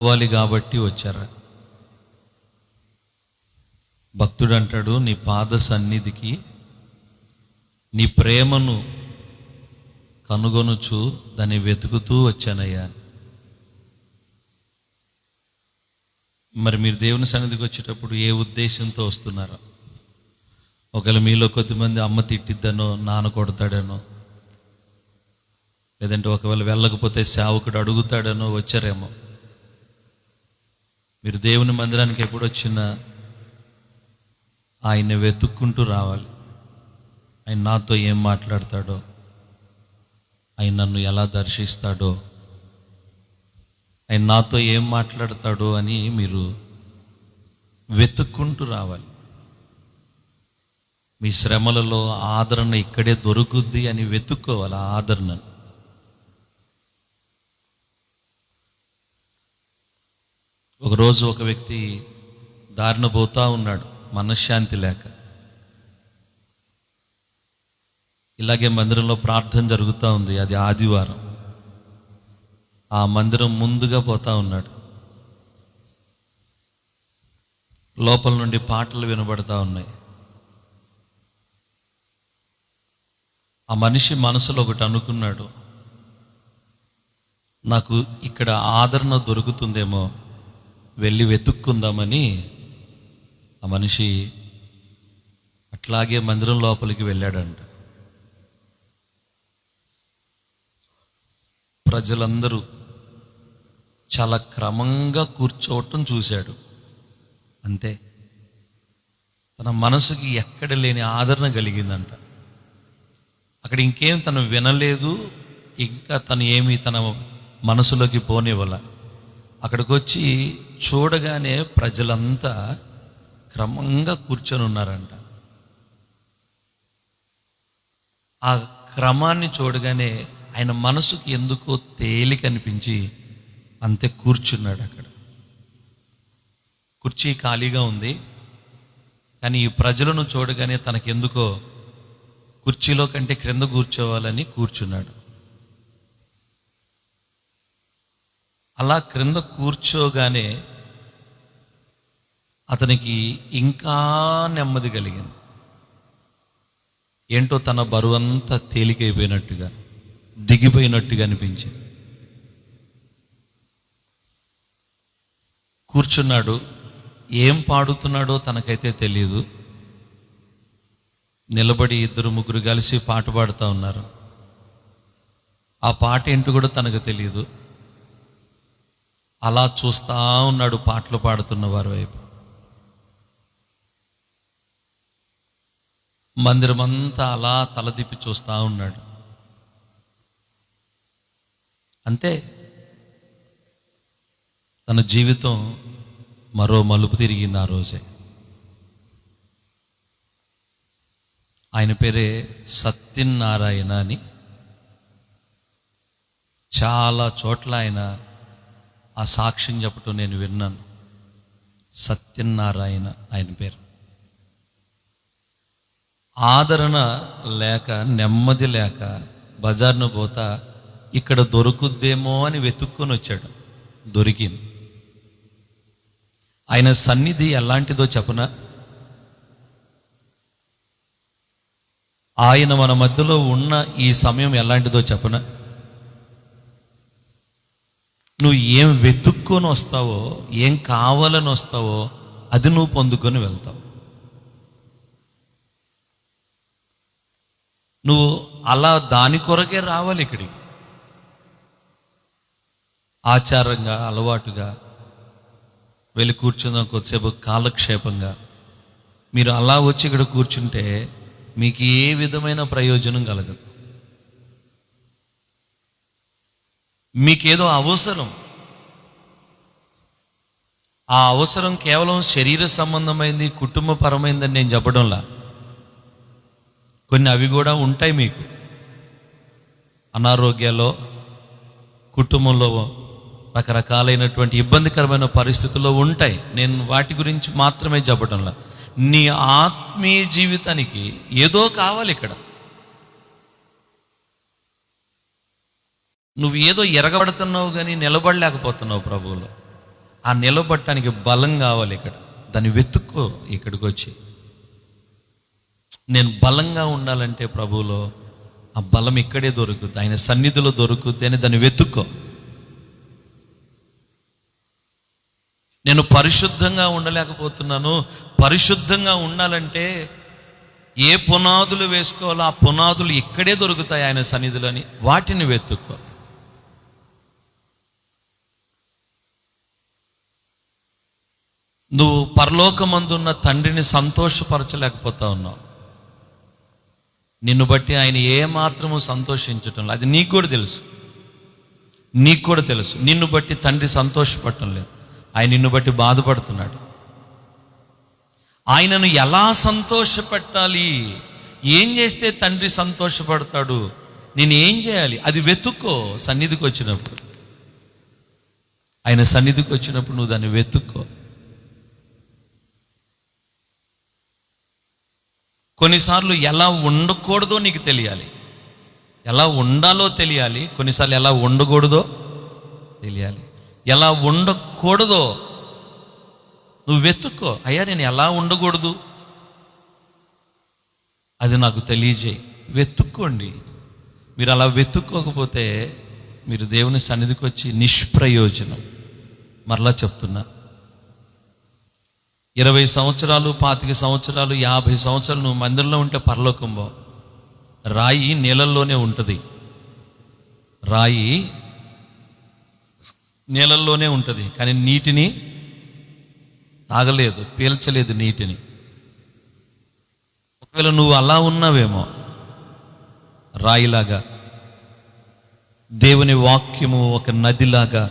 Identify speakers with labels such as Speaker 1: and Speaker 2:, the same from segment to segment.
Speaker 1: కావాలి కాబట్టి వచ్చారా? భక్తుడు అంటాడు, నీ పాద సన్నిధికి నీ ప్రేమను కనుగొనుచు దాన్ని వెతుకుతూ వచ్చానయ్యా. మరి మీరు దేవుని సన్నిధికి వచ్చేటప్పుడు ఏ ఉద్దేశంతో వస్తున్నారో? ఒకవేళ మీలో కొద్దిమంది అమ్మ తిట్టిద్దనో, నాన్న కొడతాడనో, లేదంటే ఒకవేళ వెళ్ళకపోతే సేవకుడు అడుగుతాడనో వచ్చారేమో. మీరు దేవుని మందిరానికి ఎప్పుడు వచ్చినా ఆయన్ని వెతుక్కుంటూ రావాలి. ఆయన నాతో ఏం మాట్లాడతాడో, ఆయన నన్ను ఎలా దర్శిస్తాడో, ఆయన నాతో ఏం మాట్లాడతాడో అని మీరు వెతుక్కుంటూ రావాలి. మీ శ్రమలలో ఆదరణ ఇక్కడే దొరుకుద్ది అని వెతుక్కోవాలి. ఆ ఆదరణను ఒకరోజు ఒక వ్యక్తి దారిన పోతా ఉన్నాడు, మనశ్శాంతి లేక. ఇలాగే మందిరంలో ప్రార్థన జరుగుతూ ఉంది. అది ఆదివారం. ఆ మందిరం ముందుగా పోతా ఉన్నాడు. లోపల నుండి పాటలు వినబడతా ఉన్నాయి. ఆ మనిషి మనసులో ఒకటి అనుకున్నాడు, నాకు ఇక్కడ ఆదరణ దొరుకుతుందేమో, వెళ్ళి వెతుక్కుందామని ఆ మనిషి అట్లాగే మందిరం లోపలికి వెళ్ళాడంట. ప్రజలందరూ చాలా క్రమంగా కూర్చోవటం చూశాడు. అంతే, తన మనసుకి ఎక్కడ లేని ఆదరణ కలిగిందంట. అక్కడ ఇంకేం తను వినలేదు, ఇంకా తను ఏమి తన మనసులోకి పోనివ్వాల. అక్కడికి వచ్చి చూడగానే ప్రజలంతా క్రమంగా కూర్చొని ఉన్నారంట. ఆ క్రమాన్ని చూడగానే ఆయన మనసుకి ఎందుకో తేలిక అనిపించి అంతే కూర్చున్నాడు. అక్కడ కుర్చీ ఖాళీగా ఉంది, కానీ ఈ ప్రజలను చూడగానే తనకెందుకో కుర్చీలో కంటే క్రింద కూర్చోవాలని కూర్చున్నాడు. అలా క్రింద కూర్చోగానే అతనికి ఇంకా నెమ్మది కలిగింది. ఏంటో తన బరువంతా తేలికైపోయినట్టుగా, దిగిపోయినట్టుగా అనిపించింది. కూర్చున్నాడు. ఏం పాడుతున్నాడో తనకైతే తెలియదు. నిలబడి ఇద్దరు ముగ్గురు కలిసి పాట పాడుతూ ఉన్నారు. ఆ పాట ఏంటో కూడా తనకు తెలియదు. అలా చూస్తూ ఉన్నాడు పాటలు పాడుతున్న వారి వైపు. మందిరం అంతా అలా తలదిప్పి చూస్తూ ఉన్నాడు. అంతే, తన జీవితం మరో మలుపు తిరిగింది ఆ రోజే. ఆయన పేరే సత్యనారాయణ అని. చాలా చోట్ల ఆయన ఆ సాక్ష్యం చెప్పటం నేను విన్నాను. సత్యనారాయణ ఆయన పేరు. ఆదరణ లేక, నెమ్మది లేక బజార్ను పోతా ఇక్కడ దొరుకుద్దేమో అని వెతుక్కొని వచ్చాడు. దొరికింది. ఆయన సన్నిధి ఎలాంటిదో చెప్పనా? ఆయన మన మధ్యలో ఉన్న ఈ సమయం ఎలాంటిదో చెప్పనా? నువ్వు ఏం వెతుక్కొని వస్తావో, ఏం కావాలని వస్తావో అది నువ్వు పొందుకొని వెళ్తావు. నువ్వు అలా దాని కొరకే రావాలి ఇక్కడికి. ఆచారంగా, అలవాటుగా వెళ్ళి కూర్చుందాం కొద్దిసేపు కాలక్షేపంగా మీరు అలా వచ్చి ఇక్కడ కూర్చుంటే మీకు ఏ విధమైన ప్రయోజనం కలగదు. మీకేదో అవసరం, ఆ అవసరం కేవలం శరీర సంబంధమైంది, కుటుంబపరమైందని నేను చెప్పడంలా. కొన్ని అవి కూడా ఉంటాయి. మీకు అనారోగ్యాల్లో, కుటుంబంలో రకరకాలైనటువంటి ఇబ్బందికరమైన పరిస్థితుల్లో ఉంటాయి. నేను వాటి గురించి మాత్రమే చెప్పడంలా. నీ ఆత్మీయ జీవితానికి ఏదో కావాలి ఇక్కడ. నువ్వు ఏదో ఎరగబడుతున్నావు కానీ నిలబడలేకపోతున్నావు ప్రభువులో. ఆ నిలబడటానికి బలం కావాలి. ఇక్కడ దాన్ని వెతుక్కో. ఇక్కడికి వచ్చి నేను బలంగా ఉండాలంటే ప్రభువులో ఆ బలం ఇక్కడే దొరుకుతుంది, ఆయన సన్నిధిలో దొరుకుతుంది అని దాన్ని వెతుక్కో. నేను పరిశుద్ధంగా ఉండలేకపోతున్నాను, పరిశుద్ధంగా ఉండాలంటే ఏ పునాదులు వేసుకోవాలో ఆ పునాదులు ఇక్కడే దొరుకుతాయి ఆయన సన్నిధిలోని, వాటిని వెతుక్కో. నువ్వు పరలోకమందున్న తండ్రిని సంతోషపరచలేకపోతా ఉన్నావు. నిన్ను బట్టి ఆయన ఏమాత్రము సంతోషించటం లేదు. అది నీకు కూడా తెలుసు, నీకు కూడా తెలుసు. నిన్ను బట్టి తండ్రి సంతోషపడటం లేదు, ఆయన నిన్ను బట్టి బాధపడుతున్నాడు. ఆయనను ఎలా సంతోషపెట్టాలి, ఏం చేస్తే తండ్రి సంతోషపడతాడు, నేను ఏం చేయాలి, అది వెతుక్కో. సన్నిధికి వచ్చినప్పుడు, ఆయన సన్నిధికి వచ్చినప్పుడు నువ్వు దాన్ని వెతుక్కో. కొన్నిసార్లు ఎలా ఉండకూడదో నీకు తెలియాలి, ఎలా ఉండాలో తెలియాలి. కొన్నిసార్లు ఎలా ఉండకూడదో తెలియాలి. ఎలా ఉండకూడదో నువ్వు వెతుక్కో. అయ్యా నేను ఎలా ఉండకూడదు, అది నాకు తెలియజేయి. వెతుక్కోండి. మీరు అలా వెతుక్కోకపోతే మీరు దేవుని సన్నిధికి వచ్చి నిష్ప్రయోజనం. మరలా చెప్తున్నా, 20 సంవత్సరాలు, 25 సంవత్సరాలు, 50 సంవత్సరాలు నువ్వు మందిరంలో ఉంటే పరలోకం పో. రాయి నీళ్ళల్లోనే ఉంటుంది, రాయి నీళ్ళల్లోనే ఉంటుంది, కానీ నీటిని తాగలేదు, పీల్చలేదు నీటిని. ఒకవేళ నువ్వు అలా ఉన్నావేమో, రాయిలాగా. దేవుని వాక్యము ఒక నదిలాగా,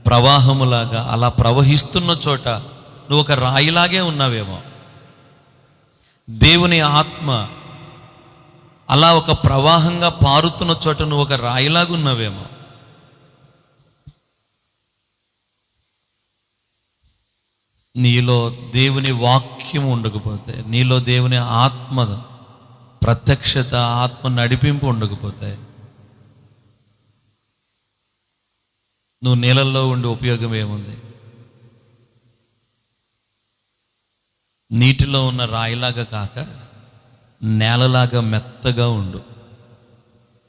Speaker 1: ప్రవాహములాగా అలా ప్రవహిస్తున్న చోట నువ్వు ఒక రాయిలాగే ఉన్నావేమో. దేవుని ఆత్మ అలా ఒక ప్రవాహంగా పారుతున్న చోట నువ్వు ఒక రాయిలాగా ఉన్నావేమో. నీలో దేవుని వాక్యం ఉండకపోతే, నీలో దేవుని ఆత్మ ప్రత్యక్షత, ఆత్మ నడిపింపు ఉండకపోతే నువ్వు నీళ్ళల్లో ఉండి ఉపయోగం ఏముంది? నీటిలో ఉన్న రాయిలాగా కాక నేలలాగా మెత్తగా ఉండు.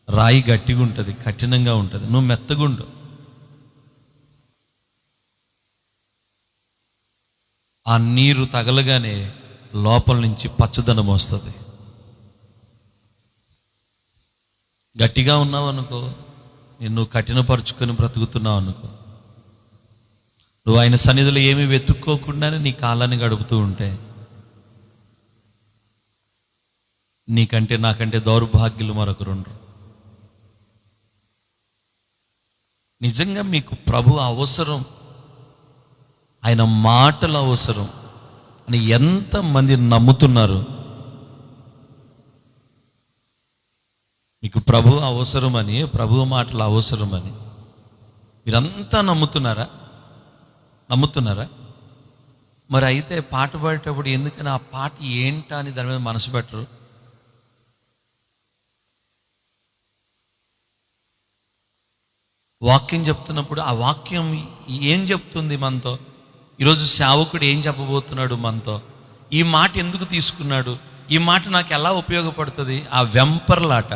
Speaker 1: రాయి గట్టిగా ఉంటుంది, కఠినంగా ఉంటుంది, నువ్వు మెత్తగా ఉండు. ఆ నీరు తగలగానే లోపల నుంచి పచ్చదనం వస్తుంది. గట్టిగా ఉన్నావు అనుకో, నిన్ను కఠినపరుచుకొని బ్రతుకుతున్నావు అనుకో, నువ్వు ఆయన సన్నిధిలో ఏమీ వెతుక్కోకుండానే నీ కాలాన్ని గడుపుతూ ఉంటే నీకంటే నాకంటే దౌర్భాగ్యులు మరొకరుండ్రు. నిజంగా మీకు ప్రభు అవసరం, ఆయన మాటలు అవసరం అని ఎంతమంది నమ్ముతున్నారు? మీకు ప్రభు అవసరమని, ప్రభు మాటలు అవసరమని మీరంతా నమ్ముతున్నారా? నమ్ముతున్నారా? మరి అయితే పాట పాడేటప్పుడు ఎందుకని ఆ పాట ఏంటా అని దాని మీద మనసు పెట్టరు? వాక్యం చెప్తున్నప్పుడు ఆ వాక్యం ఏం చెప్తుంది మనతో? ఈరోజు సేవకుడు ఏం చెప్పబోతున్నాడు మనతో? ఈ మాట ఎందుకు తీసుకున్నాడు? ఈ మాట నాకు ఎలా ఉపయోగపడుతుంది? ఆ వెంపర్లాట.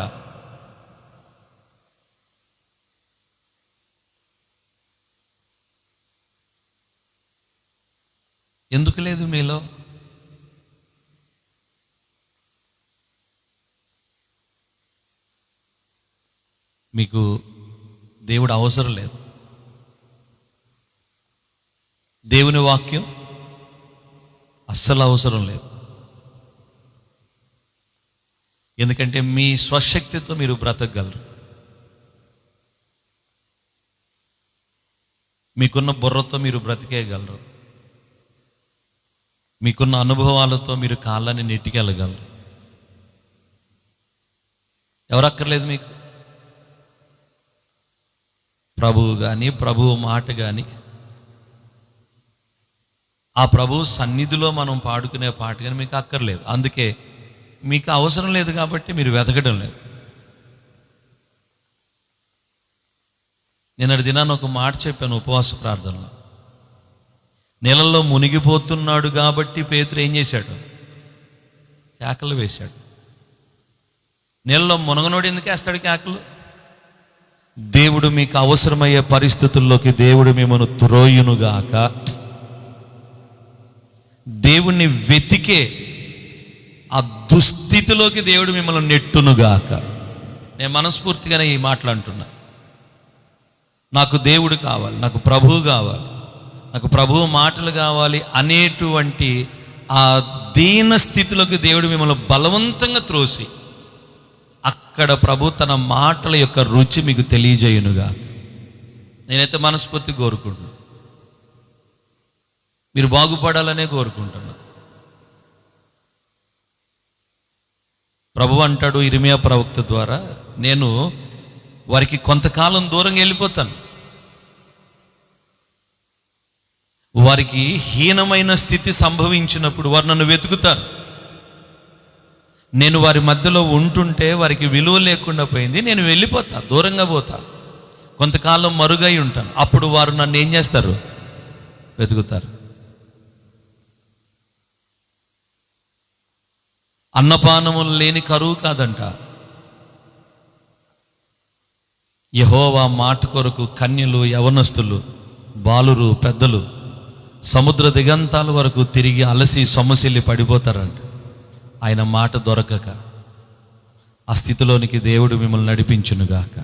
Speaker 1: ఎందుకు లేదు మీలో? మీకు దేవుడు అవసరం లేదు. దేవుని వాక్యం అస్సలు అవసరం లేదు. ఎందుకంటే మీ స్వశక్తితో మీరు బ్రతకగలరు. మీకున్న బుర్రతో మీరు బ్రతికేయగలరు. మీకున్న అనుభవాలతో మీరు కాళ్ళని నెట్టికెళ్ళగలరు. ఎవరు అక్కర్లేదు మీకు. ప్రభువు కానీ, ప్రభువు మాట కానీ, ఆ ప్రభువు సన్నిధిలో మనం పాడుకునే పాట కానీ మీకు అక్కర్లేదు. అందుకే మీకు అవసరం లేదు కాబట్టి మీరు వెతకడం లేదు. నిన్నటి దినాన్ని ఒక మాట చెప్పాను ఉపవాస ప్రార్థనలో. నీళ్ళల్లో మునిగిపోతున్నాడు కాబట్టి పేతురు ఏం చేశాడు? కేకలు వేశాడు. నీళ్ళలో మునగనోడు ఎందుకు వేస్తాడు కేకలు? దేవుడు మీకు అవసరమయ్యే పరిస్థితుల్లోకి దేవుడు మిమ్మల్ని త్రోయునుగాక, దేవుణ్ణి వెతికే ఆ దుస్థితిలోకి దేవుడు మిమ్మల్ని నెట్టునుగాక. నేను మనస్ఫూర్తిగానే ఈ మాటలు అంటున్నా. నాకు దేవుడు కావాలి, నాకు ప్రభువు కావాలి, నాకు ప్రభువు మాటలు కావాలి అనేటువంటి ఆ దీన స్థితిలోకి దేవుడు మిమ్మల్ని బలవంతంగా త్రోసి అక్కడ ప్రభు తన మాటల యొక్క రుచి మీకు తెలియజేయునుగా. నేనైతే మనస్ఫూర్తి కోరుకుంటున్నాను, మీరు బాగుపడాలనే కోరుకుంటున్నాను. ప్రభు అంటాడు ఇర్మియా ప్రవక్త ద్వారా, నేను వారికి కొంతకాలం దూరంగా వెళ్ళిపోతాను, వారికి హీనమైన స్థితి సంభవించినప్పుడు వారు నన్ను వెతుకుతారు. నేను వారి మధ్యలో ఉంటుంటే వారికి విలువ లేకుండా పోయింది, నేను వెళ్ళిపోతా, దూరంగా పోతా, కొంతకాలం మరుగై ఉంటాను. అప్పుడు వారు నన్ను ఏం చేస్తారు? వెతుకుతారు. అన్నపానములు లేని కరువు కాదంట. యెహోవా మాట కొరకు కన్యలు, యవనస్తులు, బాలురు, పెద్దలు సముద్ర దిగంతాల వరకు తిరిగి అలసి సొమ్మసిల్లి పడిపోతారంట ఆయన మాట దొరకక. ఆ స్థితిలోనికి దేవుడు మిమ్మల్ని నడిపించునుగాక.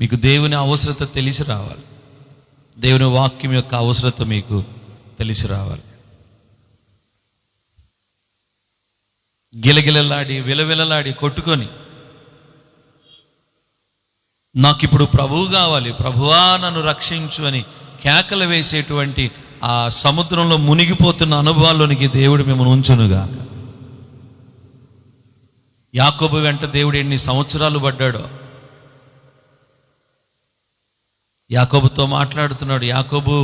Speaker 1: మీకు దేవుని అవసరత తెలిసి రావాలి, దేవుని వాక్యం యొక్క అవసరత మీకు తెలిసి రావాలి. గిలగిలలాడి విలవిలలాడి కొట్టుకొని నాకు ఇప్పుడు ప్రభువు కావాలి, ప్రభువా నన్ను రక్షించు అని కేకలు వేసేటువంటి ఆ సముద్రంలో మునిగిపోతున్న అనుభవాల్లోనికి దేవుడు మిమ్మల్ని ఉంచునుగాక. యాకోబు వెంట దేవుడు ఎన్ని సంవత్సరాలు పడ్డాడో. యాకోబుతో మాట్లాడుతున్నాడు, యాకోబు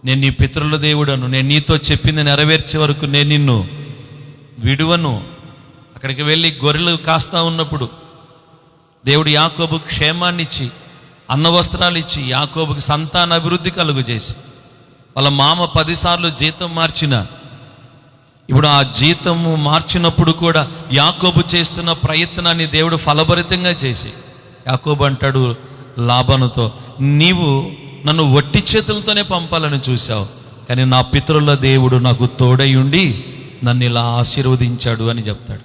Speaker 1: నేను నీ పితరుల దేవుడను, నేను నీతో చెప్పింది నెరవేర్చే వరకు నేను నిన్ను విడువను. అక్కడికి వెళ్ళి గొర్రెలు కాస్తా ఉన్నప్పుడు దేవుడు యాకోబు క్షేమాన్ని ఇచ్చి, అన్న వస్త్రాలు ఇచ్చి, యాకోబుకి సంతాన అభివృద్ధి కలుగు చేసి, వాళ్ళ మామ 10 సార్లు జీతం మార్చిన, ఇప్పుడు ఆ జీతము మార్చినప్పుడు కూడా యాకోబు చేస్తున్న ప్రయత్నాన్ని దేవుడు ఫలభరితంగా చేసి, యాకోబు అంటాడు లాబానుతో, నీవు నన్ను వట్టి చేతులతోనే పంపాలని చూశావు, కానీ నా పితరుల దేవుడు నాకు తోడై ఉండి నన్ను ఇలా ఆశీర్వదించాడు అని చెప్తాడు.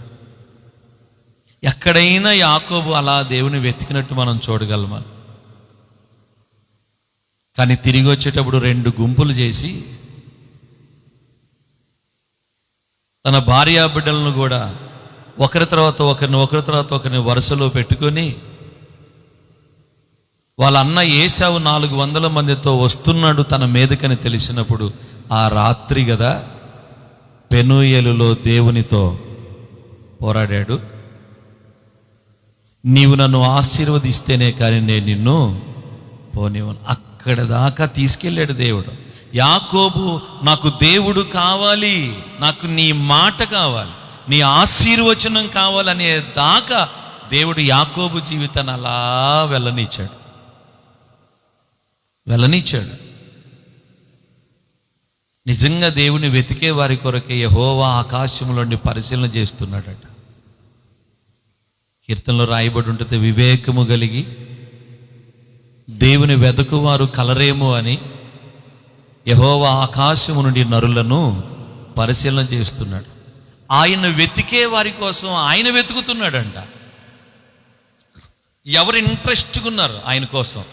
Speaker 1: ఎక్కడైనా యాకోబు అలా దేవుని వెతికినట్టు మనం చూడగలమా? కానీ తిరిగి వచ్చేటప్పుడు 2 గుంపులు చేసి తన భార్యా బిడ్డలను కూడా ఒకరి తర్వాత ఒకరిని వరుసలో పెట్టుకొని వాళ్ళ అన్న ఏశావు 400 మందితో వస్తున్నాడు తన మీదకని తెలిసినప్పుడు, ఆ రాత్రి కదా పెనూయేలులో దేవునితో పోరాడాడు. నీవు నన్ను ఆశీర్వదిస్తేనే కానీ నేను నిన్ను పోనివ్వను. అక్కడ దాకా తీసుకెళ్ళాడు దేవుడు. యాకోబు నాకు దేవుడు కావాలి, నాకు నీ మాట కావాలి, నీ ఆశీర్వచనం కావాలనే దాకా దేవుడు యాకోబు జీవితాన్ని అలా వెళ్ళనిచ్చాడు. నిజంగా దేవుని వెతికే వారి కొరకే యెహోవా ఆకాశంలోని పరిశీలన చేస్తున్నాడట. కీర్తనలో రాయబడి ఉంటుంది, వివేకము కలిగి దేవుని వెతుకువారు కలరేమో అని యెహోవా ఆకాశము నుండి నరులను పరిశీలన చేస్తున్నాడు. ఆయన వెతికే వారి కోసం ఆయన వెతుకుతున్నాడంట. ఎవరు ఇంట్రెస్ట్గా ఉన్నారు ఆయన కోసం,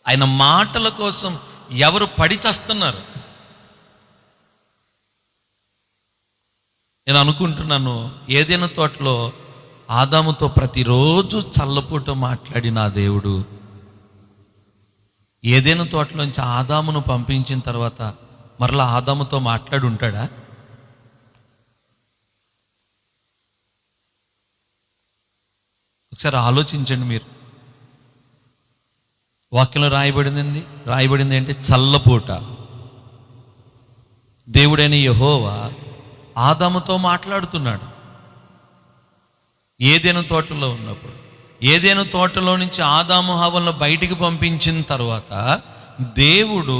Speaker 1: ఆయన మాటల కోసం ఎవరు పడి చస్తున్నారు? నేను అనుకుంటున్నాను, ఏదైనా తోటలో ఆదాముతో ప్రతిరోజు చల్లపూట మాట్లాడిన ఆ దేవుడు ఏదైనా తోటలోంచి ఆదామును పంపించిన తర్వాత మరలా ఆదాముతో మాట్లాడి ఉంటాడా? ఒకసారి ఆలోచించండి మీరు. వాక్యంలో రాయబడింది అంటే చల్లపూట దేవుడైన యెహోవా ఆదాముతో మాట్లాడుతున్నాడు. ఏదైనా తోటలో ఉన్నప్పుడు, ఏదైనా తోటలో నుంచి ఆదాము హవ్వలను బయటికి పంపించిన తర్వాత దేవుడు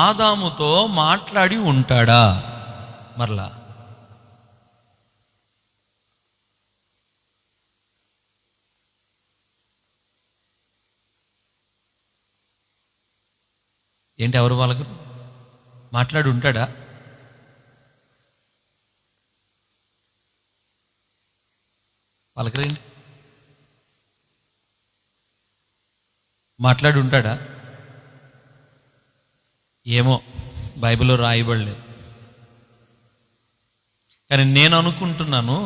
Speaker 1: ఆదాముతో మాట్లాడి ఉంటాడా? మరలా ఏంటి, ఎవరు వాళ్ళకు మాట్లాడి ఉంటాడా? వాళ్ళకరేంటి మాట్లాడి ఉంటాడా? ఏమో, బైబిల్లో రాయబడలేదు. కానీ నేను అనుకుంటున్నాను,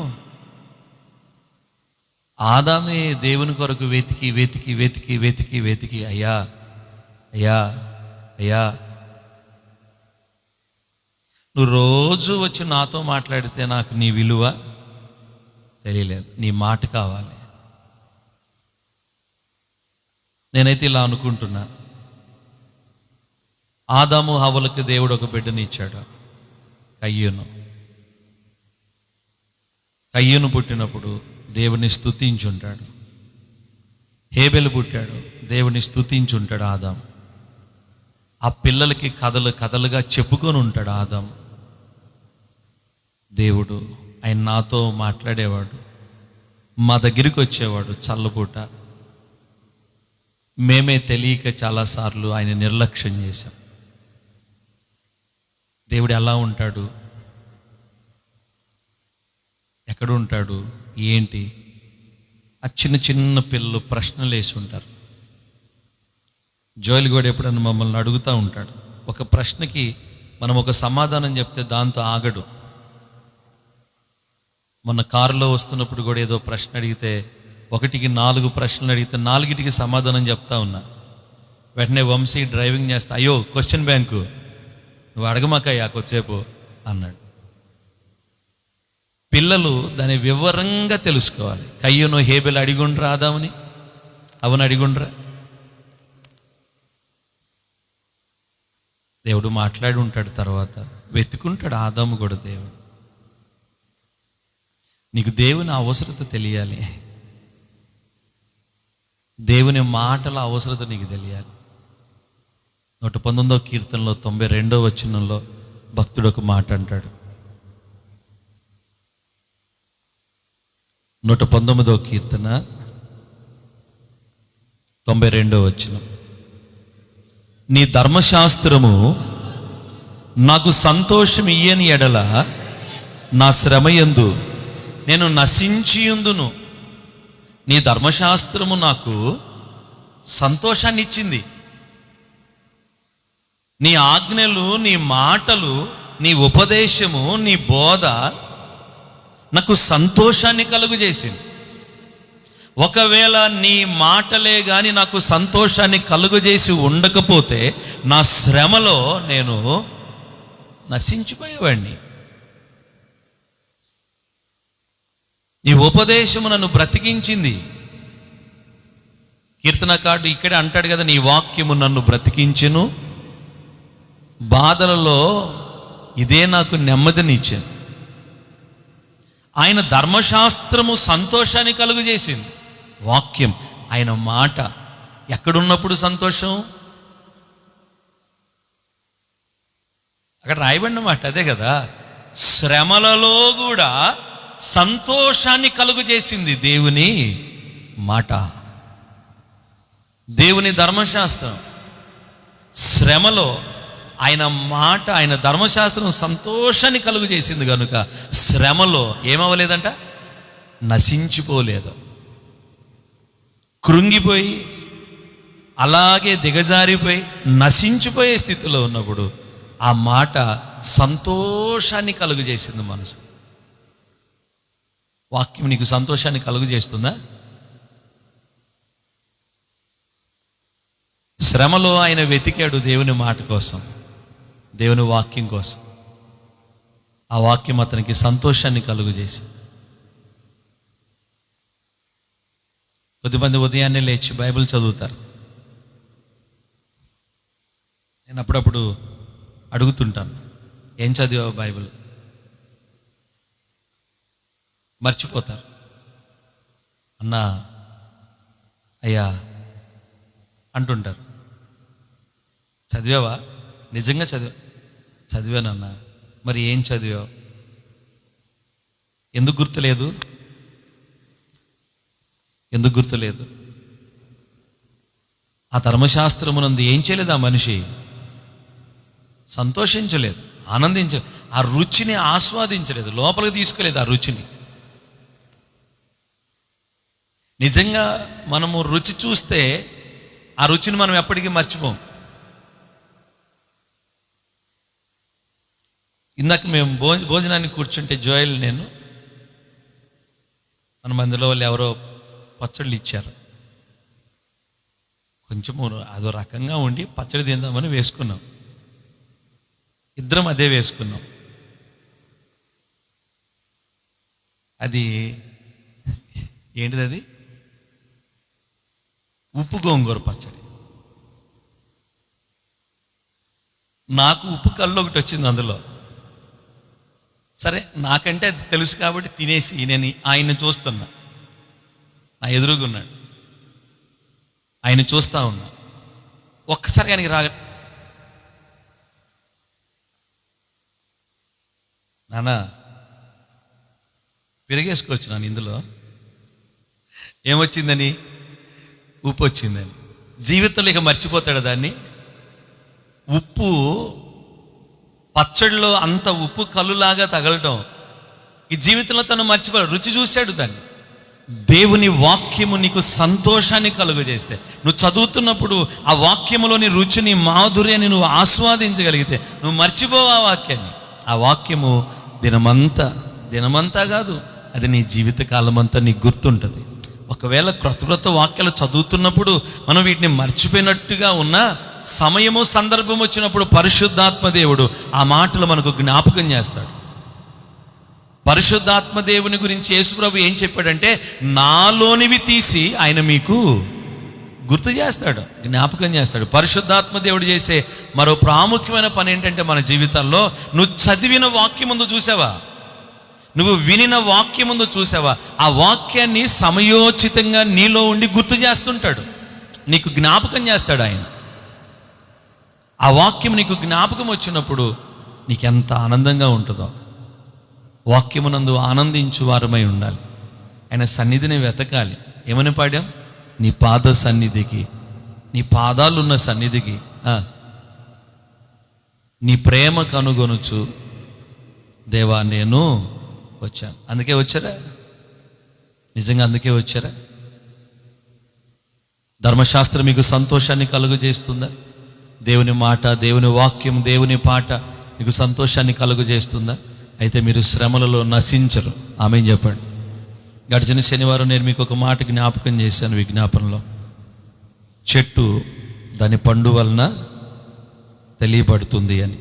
Speaker 1: ఆదామే దేవుని కొరకు వెతికి వెతికి వెతికి వెతికి వెతికి అయ్యా అయ్యా అయ్యా, నువ్వు రోజు వచ్చి నాతో మాట్లాడితే నాకు నీ విలువ తెలియలేదు, నీ మాట కావాలి. నేనైతే ఇలా అనుకుంటున్నా, ఆదాము హవ్వలకు దేవుడు ఒక బిడ్డని ఇచ్చాడు, కయ్యూను. కయ్యూను పుట్టినప్పుడు దేవుని స్తుతించుంటాడు. హేబెలు పుట్టాడు, దేవుని స్తుతించుంటాడు ఆదాము. ఆ పిల్లలకి కథలు కథలుగా చెప్పుకొని ఉంటాడు ఆదాము. దేవుడు ఆయన నాతో మాట్లాడేవాడు, మా దగ్గరికి వచ్చేవాడు చల్లపూట. మేమే తెలియక చాలాసార్లు ఆయన నిర్లక్ష్యం చేశాం. దేవుడు ఎలా ఉంటాడు, ఎక్కడ ఉంటాడు, ఏంటి? ఆ చిన్న చిన్న పిల్లలు ప్రశ్నలు వేసి ఉంటారు. జోయల్ కూడా ఎప్పుడన్నా మమ్మల్ని అడుగుతూ ఉంటాడు. ఒక ప్రశ్నకి మనం ఒక సమాధానం చెప్తే దాంతో ఆగడు. మొన్న కారులో వస్తున్నప్పుడు కూడా ఏదో ప్రశ్న అడిగితే 1కి 4 ప్రశ్నలు అడిగితే 4టికి సమాధానం చెప్తా ఉన్నా. వెంటనే వంశీ డ్రైవింగ్ చేస్తా, అయ్యో క్వశ్చన్ బ్యాంకు నువ్వు అడగమాకయ్యా కొద్దిసేపు అన్నాడు. పిల్లలు దాన్ని వివరంగా తెలుసుకోవాలి. కయ్యూను హేబెలు అడిగుండ్రా ఆదాముని, అవని అడిగుండ్రా. దేవుడు మాట్లాడి ఉంటాడు, తర్వాత వెతుకుంటాడు ఆదాము కూడా. దేవుడు, నీకు దేవుని అవసరత తెలియాలి, దేవుని మాటల అవసరత నీకు తెలియాలి. 119వ కీర్తనలో 92వ వచనంలో భక్తుడు ఒక మాట అంటాడు. 119వ కీర్తన 92వ వచనం, నీ ధర్మశాస్త్రము నాకు సంతోషం ఇయ్యని ఎడల నా శ్రమయందు నేను నశించియుందును. నీ ధర్మశాస్త్రము నాకు సంతోషాన్ని ఇచ్చింది. నీ ఆజ్ఞలు, నీ మాటలు, నీ ఉపదేశము, నీ బోధ నాకు సంతోషాన్ని కలుగజేసింది. ఒకవేళ నీ మాటలే కానీ నాకు సంతోషాన్ని కలుగజేసి ఉండకపోతే నా శ్రమలో నేను నశించిపోయేవాడిని. నీ ఉపదేశము నన్ను బ్రతికించింది. కీర్తనకారుడు ఇక్కడే అంటాడు కదా, నీ వాక్యము నన్ను బ్రతికించెను, బాధలలో ఇదే నాకు నెమ్మదినిచ్చింది. ఆయన ధర్మశాస్త్రము సంతోషాన్ని కలుగజేసింది. వాక్యం, ఆయన మాట ఎక్కడున్నప్పుడు సంతోషం? అక్కడ రాయబడిన మాట అదే కదా, శ్రమలలో కూడా సంతోషాన్ని కలుగజేసింది దేవుని మాట, దేవుని ధర్మశాస్త్రం. శ్రమలో ఆయన మాట, ఆయన ధర్మశాస్త్రం సంతోషాన్ని కలుగజేసింది కనుక శ్రమలో ఏమవ్వలేదంట, నశించిపోలేదు. కృంగిపోయి అలాగే దిగజారిపోయి నశించిపోయే స్థితిలో ఉన్నప్పుడు ఆ మాట సంతోషాన్ని కలుగజేసింది మనసు. వాక్యం నీకు సంతోషాన్ని కలుగజేస్తుందా? శ్రమలో ఆయన వెతికాడు దేవుని మాట కోసం, దేవుని వాక్యం కోసం. ఆ వాక్యం అతనికి సంతోషాన్ని కలుగజేసి. కొద్దిమంది ఉదయాన్నే లేచి బైబిల్ చదువుతారు. నేను అప్పుడప్పుడు అడుగుతుంటాను, ఏం చదివావు బైబిల్? మర్చిపోతారు. అన్నా, అయ్యా అంటుంటారు. చదివావా? నిజంగా చదివానన్నా. మరి ఏం చదివావు? ఎందుకు గుర్తులేదు? ఎందుకు గుర్తులేదు? ఆ ధర్మశాస్త్రమునందు ఏం చేయలేదు ఆ మనిషి? సంతోషించలేదు, ఆనందించలేదు, ఆ రుచిని ఆస్వాదించలేదు, లోపలికి తీసుకోలేదు ఆ రుచిని. నిజంగా మనము రుచి చూస్తే ఆ రుచిని మనం ఎప్పటికీ మర్చిపోం. ఇందాక మేము భోజనానికి కూర్చుంటే జోయల్ నేను మన మందిలో వాళ్ళు ఎవరో పచ్చళ్ళు ఇచ్చారు. కొంచెము అదో రకంగా ఉండి పచ్చడి తిందామని వేసుకున్నాం. ఇద్దరం అదే వేసుకున్నాం. అది ఏంటిది? అది ఉప్పు గోంగూర పచ్చడి. నాకు ఉప్పు కళ్ళు ఒకటి వచ్చింది అందులో. సరే, నాకంటే అది తెలుసు కాబట్టి తినేసి నేను ఆయన్ని చూస్తున్నా. నా ఎదురుగా ఉన్నాడు, ఆయన చూస్తా ఉన్నా. ఒక్కసారి ఆయనకి నాన్న పెరిగేసుకోవచ్చు నాన్న, ఇందులో ఏమొచ్చిందని? ఉప్పు వచ్చిందని. జీవితంలో ఇక మర్చిపోతాడు దాన్ని? ఉప్పు పచ్చడిలో అంత ఉప్పు కళ్ళులాగా తగలటం ఈ జీవితంలో తను మర్చిపోయాడు. రుచి చూశాడు దాన్ని. దేవుని వాక్యము నీకు సంతోషాన్ని కలుగజేస్తే, నువ్వు చదువుతున్నప్పుడు ఆ వాక్యములోని రుచిని, మాధుర్యాన్ని నువ్వు ఆస్వాదించగలిగితే నువ్వు మర్చిపోవు ఆ వాక్యాన్ని. ఆ వాక్యము దినమంతా కాదు, అది నీ జీవితకాలం అంతా నీకు గుర్తుంటుంది. ఒకవేళ క్రొత్త వాక్యాలు చదువుతున్నప్పుడు మనం వీటిని మర్చిపోయినట్టుగా ఉన్నా, సమయము సందర్భం వచ్చినప్పుడు పరిశుద్ధాత్మ దేవుడు ఆ మాటలు మనకు జ్ఞాపకం చేస్తాడు. పరిశుద్ధాత్మ దేవుని గురించి యేసుప్రభు ఏం చెప్పాడంటే, నాలోనివి తీసి ఆయన మీకు గుర్తు చేస్తాడు, జ్ఞాపకం చేస్తాడు. పరిశుద్ధాత్మ దేవుడు చేసే మరో ప్రాముఖ్యమైన పని ఏంటంటే, మన జీవితాల్లో నువ్వు చదివిన వాక్యం ముందు చూసావా, నువ్వు వినిన వాక్యం ముందు చూసావా, ఆ వాక్యాన్ని సమయోచితంగా నీలో ఉండి గుర్తు చేస్తుంటాడు, నీకు జ్ఞాపకం చేస్తాడు ఆయన. ఆ వాక్యం నీకు జ్ఞాపకం వచ్చినప్పుడు నీకెంత ఆనందంగా ఉంటుందో. వాక్యమునందు ఆనందించు వారమై ఉండాలి. ఆయన సన్నిధిని వెతకాలి. ఏమని పాడాం? నీ పాద సన్నిధికి, నీ పాదాలున్న సన్నిధికి నీ ప్రేమ కనుగొనుచు దేవా నేను వచ్చాను. అందుకే వచ్చారా? నిజంగా అందుకే వచ్చారా? ధర్మశాస్త్రం మీకు సంతోషాన్ని కలుగజేస్తుందా? దేవుని మాట, దేవుని వాక్యం, దేవుని పాట మీకు సంతోషాన్ని కలుగజేస్తుందా? అయితే మీరు శ్రమలలో నశించరు. ఆమేన్ చెప్పండి. గడిచిన శనివారం నేను మీకు ఒక మాట జ్ఞాపకం చేశాను విజ్ఞాపనలో. చెట్టు దాని పండు వలన తెలియబడుతుంది అని.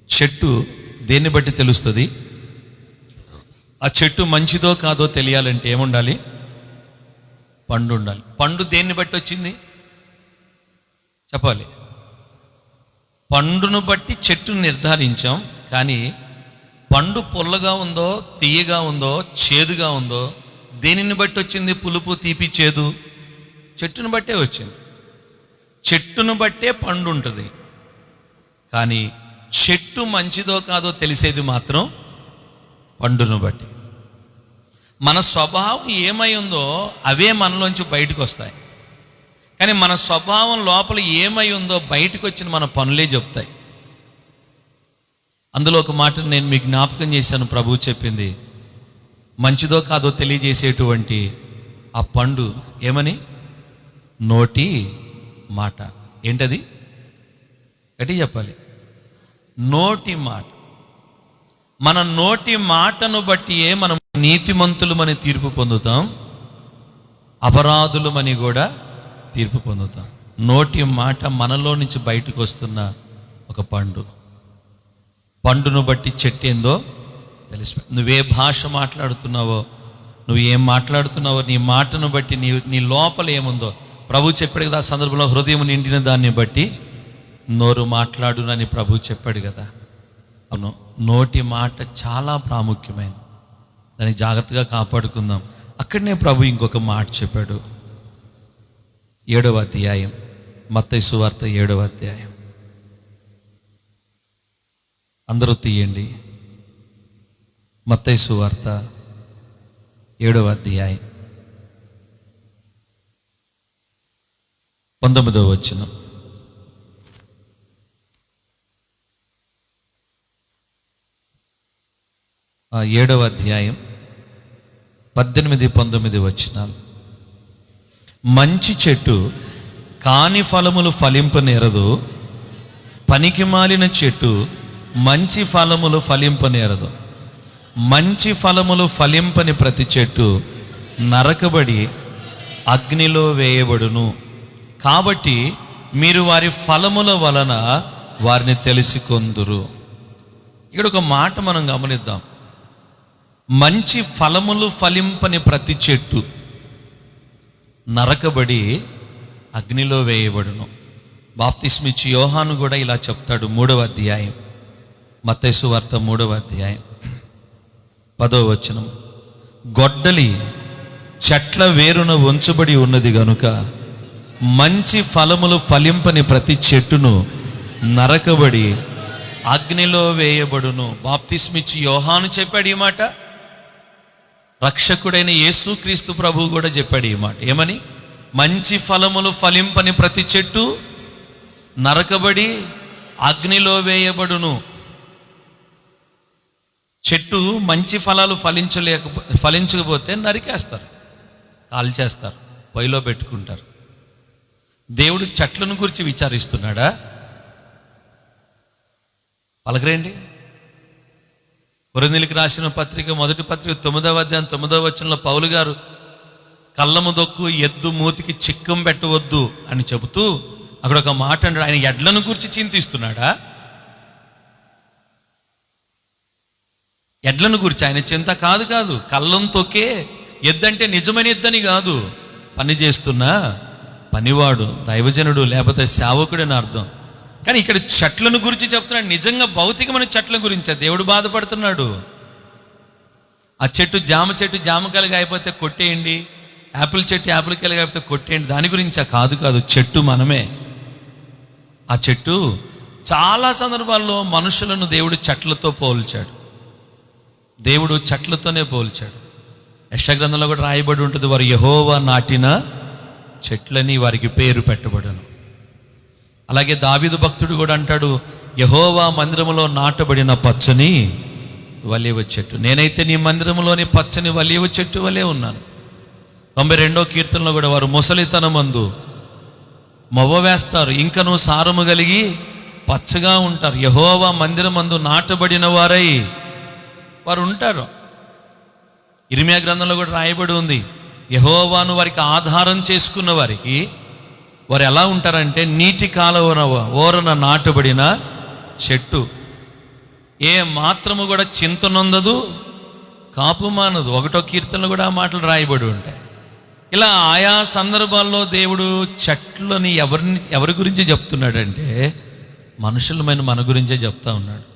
Speaker 1: చెట్టు దేన్ని బట్టి తెలుస్తుంది? ఆ చెట్టు మంచిదో కాదో తెలియాలంటే ఏముండాలి? పండు ఉండాలి. పండు దేన్ని బట్టి వచ్చింది చెప్పాలి? పండును బట్టి చెట్టును నిర్ధారించాం. కానీ పండు పుల్లగా ఉందో, తీయగా ఉందో, చేదుగా ఉందో దేనిని బట్టి వచ్చింది? పులుపు, తీపి, చేదు చెట్టును బట్టే వచ్చింది. చెట్టును బట్టే పండు ఉంటుంది. కానీ చెట్టు మంచిదో కాదో తెలిసేది మాత్రం పండును బట్టి. మన స్వభావం ఏమై ఉందో అవే మనలోంచి బయటకు వస్తాయి. కానీ మన స్వభావం లోపల ఏమై ఉందో బయటకు వచ్చిన మన పనులే చెప్తాయి. అందులో ఒక మాట నేను మీకు జ్ఞాపకం చేశాను. ప్రభువు చెప్పింది మంచిదో కాదో తెలియజేసేటువంటి ఆ పండు ఏమని? నోటి మాట. ఏంటది? గట్టిగా చెప్పాలి. నోటి మాట. మన నోటి మాటను బట్టియే మనం నీతిమంతులమని తీర్పు పొందుతాం, అపరాధులమని కూడా తీర్పు పొందుతాం. నోటి మాట మనలో నుంచి బయటకు వస్తున్న ఒక పండు. పండును బట్టి చెట్టు ఏందో తెలిసి, నువ్వే భాష మాట్లాడుతున్నావో, నువ్వు ఏం మాట్లాడుతున్నావో, నీ మాటను బట్టి నీ లోపల ఏముందో ప్రభు చెప్పాడు కదా. ఆ సందర్భంలో హృదయం నిండిన దాన్ని బట్టి నోరు మాట్లాడునని ప్రభు చెప్పాడు కదా. అవును, నోటి మాట చాలా ప్రాముఖ్యమైనది. దాన్ని జాగ్రత్తగా కాపాడుకుందాం. అక్కడనే ప్రభు ఇంకొక మాట చెప్పాడు. 7వ అధ్యాయం, మత్తయి సువార్త 7వ అధ్యాయం అందరూ తీయండి. మత్తయి సువార్త 7వ అధ్యాయం 19వ వచనం. ఆ 7వ అధ్యాయం 18, 19 వచనాలు. మంచి చెట్టు కాని ఫలములు ఫలింపనేరదు, పనికి మాలిన చెట్టు మంచి ఫలములు ఫలింపనేరదు. మంచి ఫలములు ఫలింపని ప్రతి చెట్టు నరకబడి అగ్నిలో వేయబడును. కాబట్టి మీరు వారి ఫలముల వలన వారిని తెలుసుకొందురు. ఇక్కడ ఒక మాట మనం గమనిద్దాం. మంచి ఫలములు ఫలింపని ప్రతి చెట్టు నరకబడి అగ్నిలో వేయబడును. బాప్తిస్మిచ్చి యోహాను కూడా ఇలా చెప్తాడు. 3వ అధ్యాయం మత్తయి సువార్త 3వ అధ్యాయం 10వ వచనం. గొడ్డలి చెట్ల వేరున ఉంచబడి ఉన్నది గనుక మంచి ఫలములు ఫలింపని ప్రతి చెట్టును నరకబడి అగ్నిలో వేయబడును. బాప్తిస్మిచ్చి యోహాను చెప్పాడు ఈ మాట. రక్షకుడైన యేసుక్రీస్తు ప్రభువు కూడా చెప్పాడు ఈ మాట. ఏమని? మంచి ఫలములు ఫలింపని ప్రతి చెట్టు నరకబడి అగ్నిలో వేయబడును. చెట్టు మంచి ఫలాలు ఫలించకపోతే నరికేస్తారు, కాల్చేస్తారు, పొయ్యిలో పెట్టుకుంటారు. దేవుడు చెట్లను గురించి విచారిస్తున్నాడా? పలకరేండి. కొరింథీయులకు రాసిన పత్రిక 1వ పత్రిక 9వ అధ్యాయం 9వ వచనంలో పౌలు గారు కళ్ళము దొక్కు ఎద్దు మూతికి చిక్కం పెట్టవద్దు అని చెబుతూ అక్కడ ఒక మాట అంటాడు. ఆయన ఎడ్లను గురించి చింతిస్తున్నాడా? ఎడ్లను గురించి ఆయన చింత కాదు. కళ్ళం తొక్కే ఎద్దంటే నిజమైన ఎద్దని కాదు, పని చేస్తున్నా పనివాడు, దైవజనుడు లేకపోతే సేవకుడని అర్థం. కానీ ఇక్కడ చెట్లను గురించి చెప్తున్నాడు. నిజంగా భౌతికమైన చెట్ల గురించే దేవుడు బాధపడుతున్నాడు. ఆ చెట్టు జామ చెట్టు జామకాయలుగా అయిపోతే కొట్టేయండి, యాపిల్ చెట్టు యాపిల్కాయలుగా అయిపోతే కొట్టేయండి, దాని గురించా కాదు. చెట్టు మనమే. ఆ చెట్టు చాలా సందర్భాల్లో మనుషులను దేవుడు చెట్లతో పోల్చాడు. దేవుడు చెట్లతోనే పోల్చాడు. యెషయా గ్రంథంలో కూడా రాయబడి ఉంటుంది, వారు యెహోవా నాటిన చెట్లని వారికి పేరు పెట్టబడను. అలాగే దావీదు భక్తుడు కూడా అంటాడు, యెహోవా మందిరములో నాటబడిన పచ్చని వలివ చెట్టు, నేనైతే నీ మందిరములోని పచ్చని వలివ చెట్టు వలె ఉన్నాను. 92వ కీర్తనలో కూడా వారు ముసలితనమందు మొవ్వ వేస్తారు, ఇంకనూ సారము కలిగి పచ్చగా ఉంటారు. యెహోవా మందిరమందు నాటబడిన వారై వారు ఉంటారు. ఇర్మీయా గ్రంథంలో కూడా రాయబడి ఉంది, యెహోవాను వారికి ఆధారం చేసుకున్న వారికి వారు ఎలా ఉంటారంటే నీటి కాలువ ఓరన నాటబడిన చెట్టు, ఏ మాత్రము కూడా చింతనొందదు, కాపు మానదు. 1వ కీర్తనలో కూడా ఆ మాటలు రాయబడి ఉంటాయి. ఇలా ఆయా సందర్భాల్లో దేవుడు చెట్లని ఎవరి గురించి చెప్తున్నాడంటే మనుషులమైన మన గురించే చెప్తా ఉన్నాడు.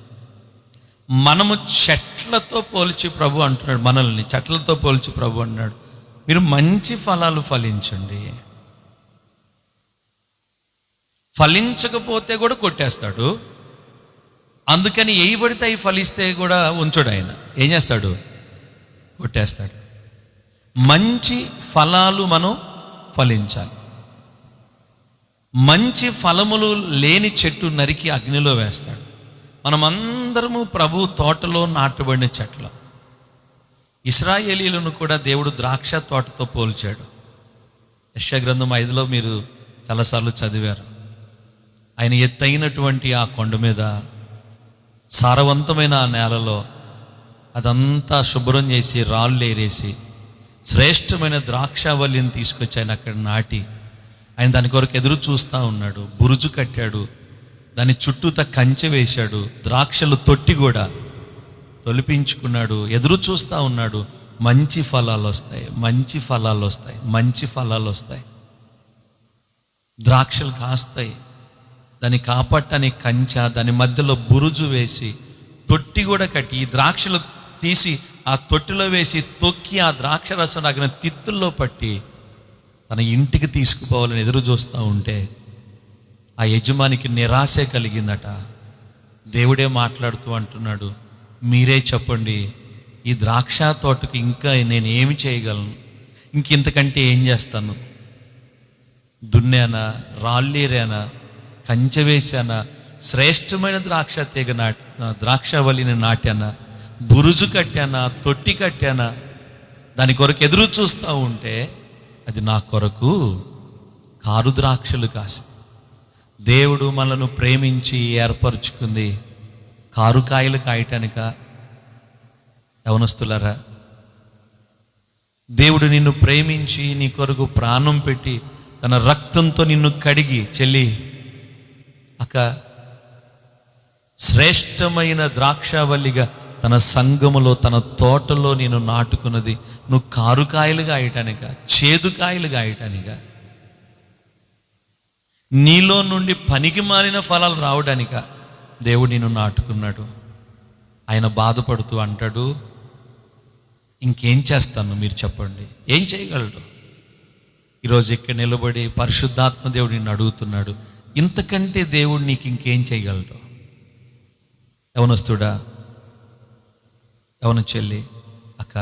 Speaker 1: మనము చెట్లతో పోల్చి ప్రభు అంటున్నాడు, మనల్ని చెట్లతో పోల్చి ప్రభు అంటున్నాడు, మీరు మంచి ఫలాలు ఫలించండి. ఫలించకపోతే కూడా కొట్టేస్తాడు. అందుకని ఏ పడితే అవి ఫలిస్తే కూడా ఉంచడు. ఆయన ఏం చేస్తాడు? కొట్టేస్తాడు. మంచి ఫలాలు మనం ఫలించాలి. మంచి ఫలములు లేని చెట్టు నరికి అగ్నిలో వేస్తాడు. మనమందరము ప్రభు తోటలో నాటబడిన చెట్ల. ఇశ్రాయేలీయులను కూడా దేవుడు ద్రాక్ష తోటతో పోల్చాడు. యెషయా గ్రంథం 5లో మీరు చాలాసార్లు చదివారు. ఆయన ఎత్తైనటువంటి ఆ కొండ మీద, సారవంతమైన ఆ నేలలో అదంతా శుభ్రం చేసి రాళ్ళు ఏరేసి శ్రేష్టమైన ద్రాక్షావల్లిని తీసుకొచ్చి ఆయన అక్కడ నాటి ఆయన దాని కొరకు ఎదురు చూస్తూ ఉన్నాడు. బురుజు కట్టాడు, దాని చుట్టూత కంచె వేశాడు, ద్రాక్షలు తొట్టి కూడా తొలిపించుకున్నాడు, ఎదురు చూస్తూ ఉన్నాడు. మంచి ఫలాలు వస్తాయి, మంచి ఫలాలు వస్తాయి, మంచి ఫలాలు వస్తాయి, ద్రాక్షలు కాస్తాయి. దాన్ని కాపాడటానికి కంచె, దాని మధ్యలో బురుజు వేసి తొట్టి కూడా కట్టి ఈ ద్రాక్షలు తీసి ఆ తొట్టిలో వేసి తొక్కి ఆ ద్రాక్ష రసం అగిన తిత్తుల్లో పట్టి తన ఇంటికి తీసుకుపోవాలని ఎదురు చూస్తూ ఉంటే ఆ యజమానికి నిరాశ కలిగిందట. దేవుడే మాట్లాడుతూ అంటున్నాడు, మీరే చెప్పండి, ఈ ద్రాక్ష తోటకు ఇంకా నేను ఏమి చేయగలను? ఇంకెంతకంటే ఏం చేస్తాను? దున్నానా, రాళ్ళేరానా, కంచె వేశానా, శ్రేష్టమైన ద్రాక్షవల్లిని నాటానా, బురుజు కట్టానా, తొట్టి కట్టానా? దాని కొరకు ఎదురు చూస్తూ ఉంటే అది నా కొరకు కారు ద్రాక్షలు కాసి. దేవుడు మనను ప్రేమించి ఏర్పరచుకుంది కారుకాయలు కాయటానిక? యవనస్తులారా, దేవుడు నిన్ను ప్రేమించి నీ కొరకు ప్రాణం పెట్టి తన రక్తంతో నిన్ను కడిగి, చెల్లి అక్క, శ్రేష్టమైన ద్రాక్షావల్లిగా తన సంఘములో తన తోటలో నేను నాటుకున్నది నువ్వు కారుకాయలు కాయటానిక, చేదుకాయలు కాయటానిక? నీలో నుండి పనికి మాలిన ఫలాలు రావడానిక దేవుడు నిన్ను నాటుకున్నాడు? ఆయన బాధపడుతూ అంటాడు, ఇంకేం చేస్తాను మీరు చెప్పండి, ఏం చేయగలడు? ఈరోజు ఇక్కడ నిలబడి పరిశుద్ధాత్మ దేవుడు నిన్ను అడుగుతున్నాడు, ఇంతకంటే దేవుడు నీకు ఇంకేం చేయగలడు? యవనస్తుడా, యవన చెల్లి, అక్క,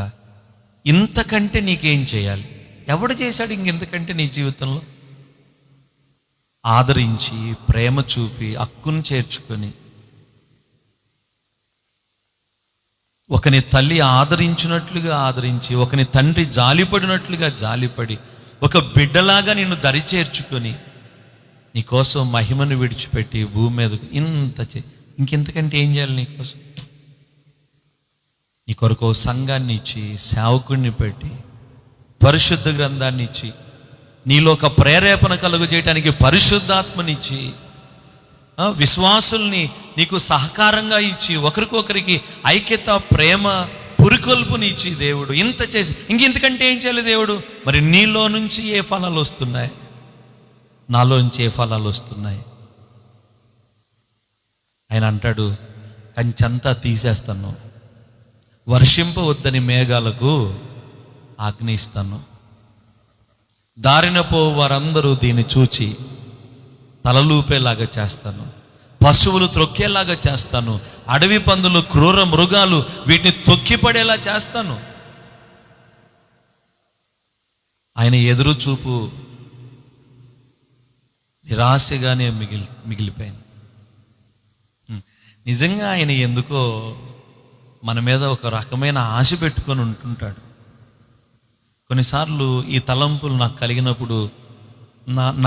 Speaker 1: ఇంతకంటే నీకేం చేయాలి? ఎవడు చేశాడు ఇంకెంతకంటే నీ జీవితంలో? ఆదరించి, ప్రేమ చూపి, హక్కును చేర్చుకొని, ఒకని తల్లి ఆదరించినట్లుగా ఆదరించి, ఒకని తండ్రి జాలిపడినట్లుగా జాలిపడి, ఒక బిడ్డలాగా నిన్ను దరిచేర్చుకొని నీకోసం మహిమను విడిచిపెట్టి భూమి మీదకు ఇంకెంతకంటే ఏం చేయాలి నీకోసం? నీ కొరకు సంఘాన్ని ఇచ్చి, సేవకుడిని పెట్టి, పరిశుద్ధ గ్రంథాన్ని ఇచ్చి, నీలో ఒక ప్రేరేపణ కలుగు చేయడానికి పరిశుద్ధాత్మనిచ్చి, విశ్వాసుల్ని నీకు సహకారంగా ఇచ్చి, ఒకరికొకరికి ఐక్యత, ప్రేమ, పురికొల్పునిచ్చి దేవుడు ఇంత చేసి ఇంకెంతకంటే ఏం చేయాలి దేవుడు? మరి నీలో నుంచి ఏ ఫలాలు వస్తున్నాయి? నాలోంచి ఏ ఫలాలు వస్తున్నాయి? ఆయన అంటాడు, కంచంతా తీసేస్తాను, వర్షింపవద్దని మేఘాలకు ఆజ్ఞ ఇస్తాను, దారిన పో వారందరూ దీన్ని చూచి తలలూపేలాగా చేస్తాను, పశువులు త్రొక్కేలాగా చేస్తాను, అడవి పందులు, క్రూర మృగాలు వీటిని తొక్కిపడేలా చేస్తాను. ఆయన ఎదురు చూపు నిరాశగానే మిగిలిపోయింది. నిజంగా ఆయన ఎందుకో మన మీద ఒక రకమైన ఆశ పెట్టుకొని ఉంటుంటాడు. కొన్నిసార్లు ఈ తలంపులు నాకు కలిగినప్పుడు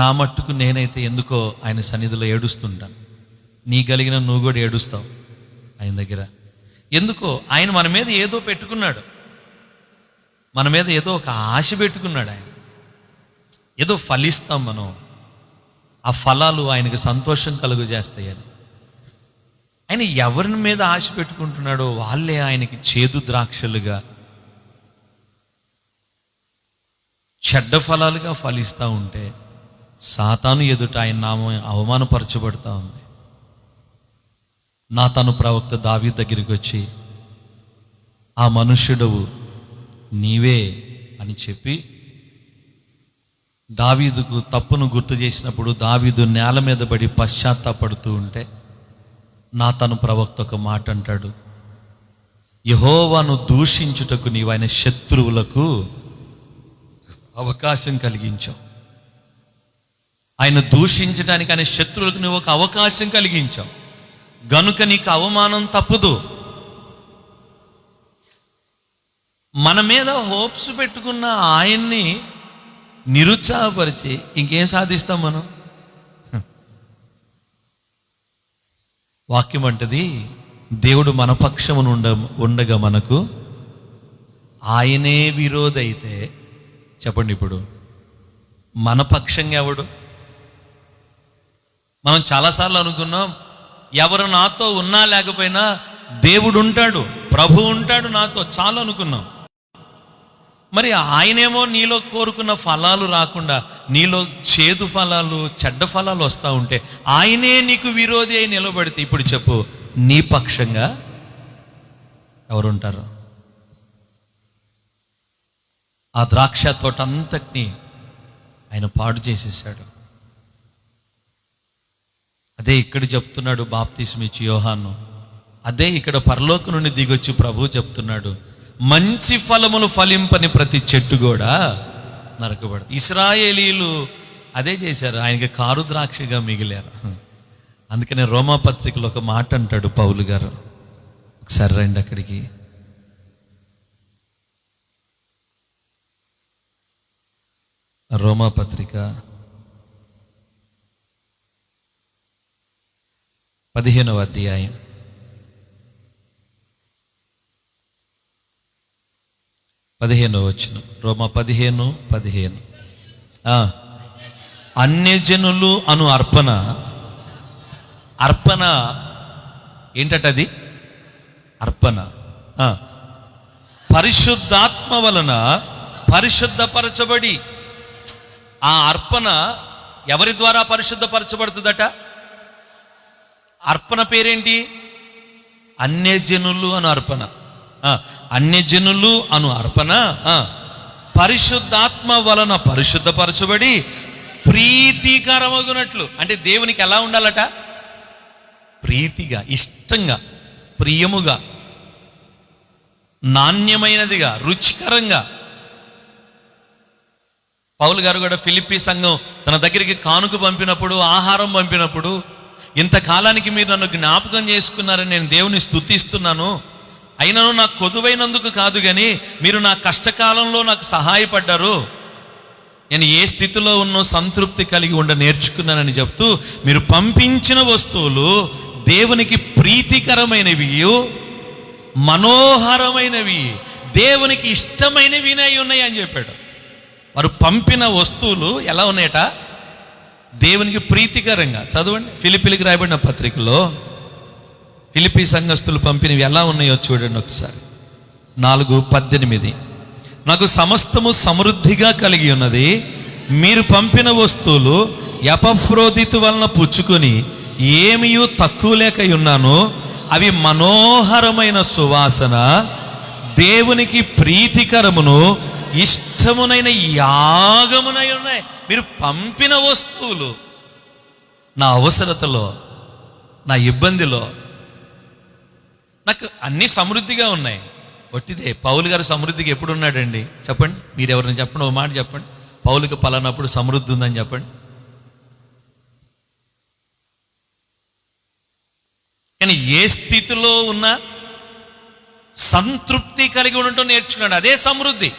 Speaker 1: నా మట్టుకు నేనైతే ఎందుకో ఆయన సన్నిధిలో ఏడుస్తుంటాను. నీ కలిగిన నువ్వు కూడా ఏడుస్తావు ఆయన దగ్గర. ఎందుకో ఆయన మన మీద ఏదో పెట్టుకున్నాడు, మన మీద ఏదో ఒక ఆశ పెట్టుకున్నాడు. ఆయన ఏదో ఫలిస్తాం మనం, ఆ ఫలాలు ఆయనకు సంతోషం కలుగు చేస్తాయని. ఆయన ఎవరి మీద ఆశ పెట్టుకుంటున్నాడో వాళ్ళే ఆయనకి చేదు ద్రాక్షలుగా, చెడ్డ ఫలాలుగా ఫలిస్తూ ఉంటే సాతాను ఎదుట ఆయన నామం అవమానపరచబడతా ఉంది. నాతాను ప్రవక్త దావీదు దగ్గరికి వచ్చి, ఆ మనుష్యుడవు నీవే అని చెప్పి దావీదుకు తప్పును గుర్తు చేసినప్పుడు దావీదు నేల మీద పడి పశ్చాత్తాపడుతూ ఉంటే నాతాను ప్రవక్త ఒక మాట అంటాడు, యెహోవాను దూషించుటకు నీవు ఆయన శత్రువులకు అవకాశం కలిగించావు. ఆయన దూషించడానికి ఆయన శత్రువులకు నువ్వు ఒక అవకాశం కలిగించావు గనుక నీకు అవమానం తప్పదు. మన మీద హోప్స్ పెట్టుకున్న ఆయన్ని నిరుత్సాహపరిచి ఇంకేం సాధిస్తాం మనం? వాక్యం అంటది, దేవుడు మన పక్షమును ఉండగా మనకు ఆయనే విరోధి అయితే, చెప్పండి ఇప్పుడు మన పక్షంగా ఎవడు? మనం చాలాసార్లు అనుకున్నాం, ఎవరు నాతో ఉన్నా లేకపోయినా దేవుడు ఉంటాడు, ప్రభు ఉంటాడు నాతో, చాలు అనుకున్నాం. మరి ఆయనేమో నీలో కోరుకున్న ఫలాలు రాకుండా నీలో చేదు ఫలాలు, చెడ్డ ఫలాలు వస్తూ ఉంటే ఆయనే నీకు విరోధి అయి నిలబడితే ఇప్పుడు చెప్పు, నీ పక్షంగా ఎవరుంటారు? ఆ ద్రాక్ష తోట అంతటినీ ఆయన పాడు చేసేసాడు. అదే ఇక్కడ చెప్తున్నాడు బాప్తిస్మిచ్చి యోహాను. అదే ఇక్కడ పరలోకం నుండి దిగొచ్చి ప్రభు చెప్తున్నాడు, మంచి ఫలములు ఫలింపని ప్రతి చెట్టు కూడా నరకబడదు. ఇశ్రాయేలీలు అదే చేశారు, ఆయనకి కారు ద్రాక్షగా మిగిలారు. అందుకనే రోమాపత్రికలో ఒక మాట అంటాడు పౌలు గారు, ఒకసారి రండి అక్కడికి. రోమాపత్రిక 15వ అధ్యాయం 15వ వచనం. రోమా 15:15. అన్యజనులు అను అర్పణ. అర్పణ ఏంటది? అర్పణ పరిశుద్ధాత్మ వలన పరిశుద్ధపరచబడి. ఆ అర్పణ ఎవరి ద్వారా పరిశుద్ధపరచబడుతుందట? అర్పణ పేరేంటి? అన్యజనులు అను అర్పణ. అన్యజనులు అను అర్పణ పరిశుద్ధాత్మ వలన పరిశుద్ధపరచబడి ప్రీతికరమగునట్లు. అంటే దేవునికి ఎలా ఉండాలట? ప్రీతిగా, ఇష్టంగా, ప్రియముగా, నాణ్యమైనదిగా, రుచికరంగా. పౌలు గారు కూడా ఫిలిప్పీ సంఘం తన దగ్గరికి కానుక పంపినప్పుడు, ఆహారం పంపినప్పుడు, ఇంతకాలానికి మీరు నన్ను జ్ఞాపకం చేసుకున్నారని నేను దేవుని స్తుతిస్తున్నాను, అయినను నాకు కొదువైనందుకు కాదు కానీ మీరు నా కష్టకాలంలో నాకు సహాయపడ్డారు, నేను ఏ స్థితిలో ఉన్నో సంతృప్తి కలిగి ఉండ నేర్చుకున్నానని చెప్తూ, మీరు పంపించిన వస్తువులు దేవునికి ప్రీతికరమైనవి, మనోహరమైనవి, దేవునికి ఇష్టమైనవి ఉన్నాయి అని చెప్పాడు. వారు పంపిన వస్తువులు ఎలా ఉన్నాయట? దేవునికి ప్రీతికరంగా. చదవండి, ఫిలిప్పీలకు రాయబడిన పత్రికలో ఫిలిప్పీ సంఘస్థులు పంపినవి ఎలా ఉన్నాయో చూడండి ఒకసారి. 4:18. నాకు సమస్తము సమృద్ధిగా కలిగి ఉన్నది, మీరు పంపిన వస్తువులు ఎపఫ్రోదితు వలన పుచ్చుకొని ఏమీయూ తక్కువ లేక ఉన్నాను, అవి మనోహరమైన సువాసన, దేవునికి ప్రీతికరమును ఇష్టమునైన యాగమునై ఉన్నాయి. మీరు పంపిన వస్తువులు నా అవసరతలో, నా ఇబ్బందిలో, నాకు అన్నీ సమృద్ధిగా ఉన్నాయి. ఒట్టిదే. పౌలు గారు సమృద్ధికి ఎప్పుడు ఉన్నాడండి? చెప్పండి, మీరు ఎవరిని చెప్పండి, ఒక మాట చెప్పండి. పౌలుకి పలానప్పుడు సమృద్ధి ఉందని చెప్పండి. కానీ ఏ స్థితిలో ఉన్నా సంతృప్తి కలిగి ఉండటం నేర్చుకున్నాడు. అదే సమృద్ధి.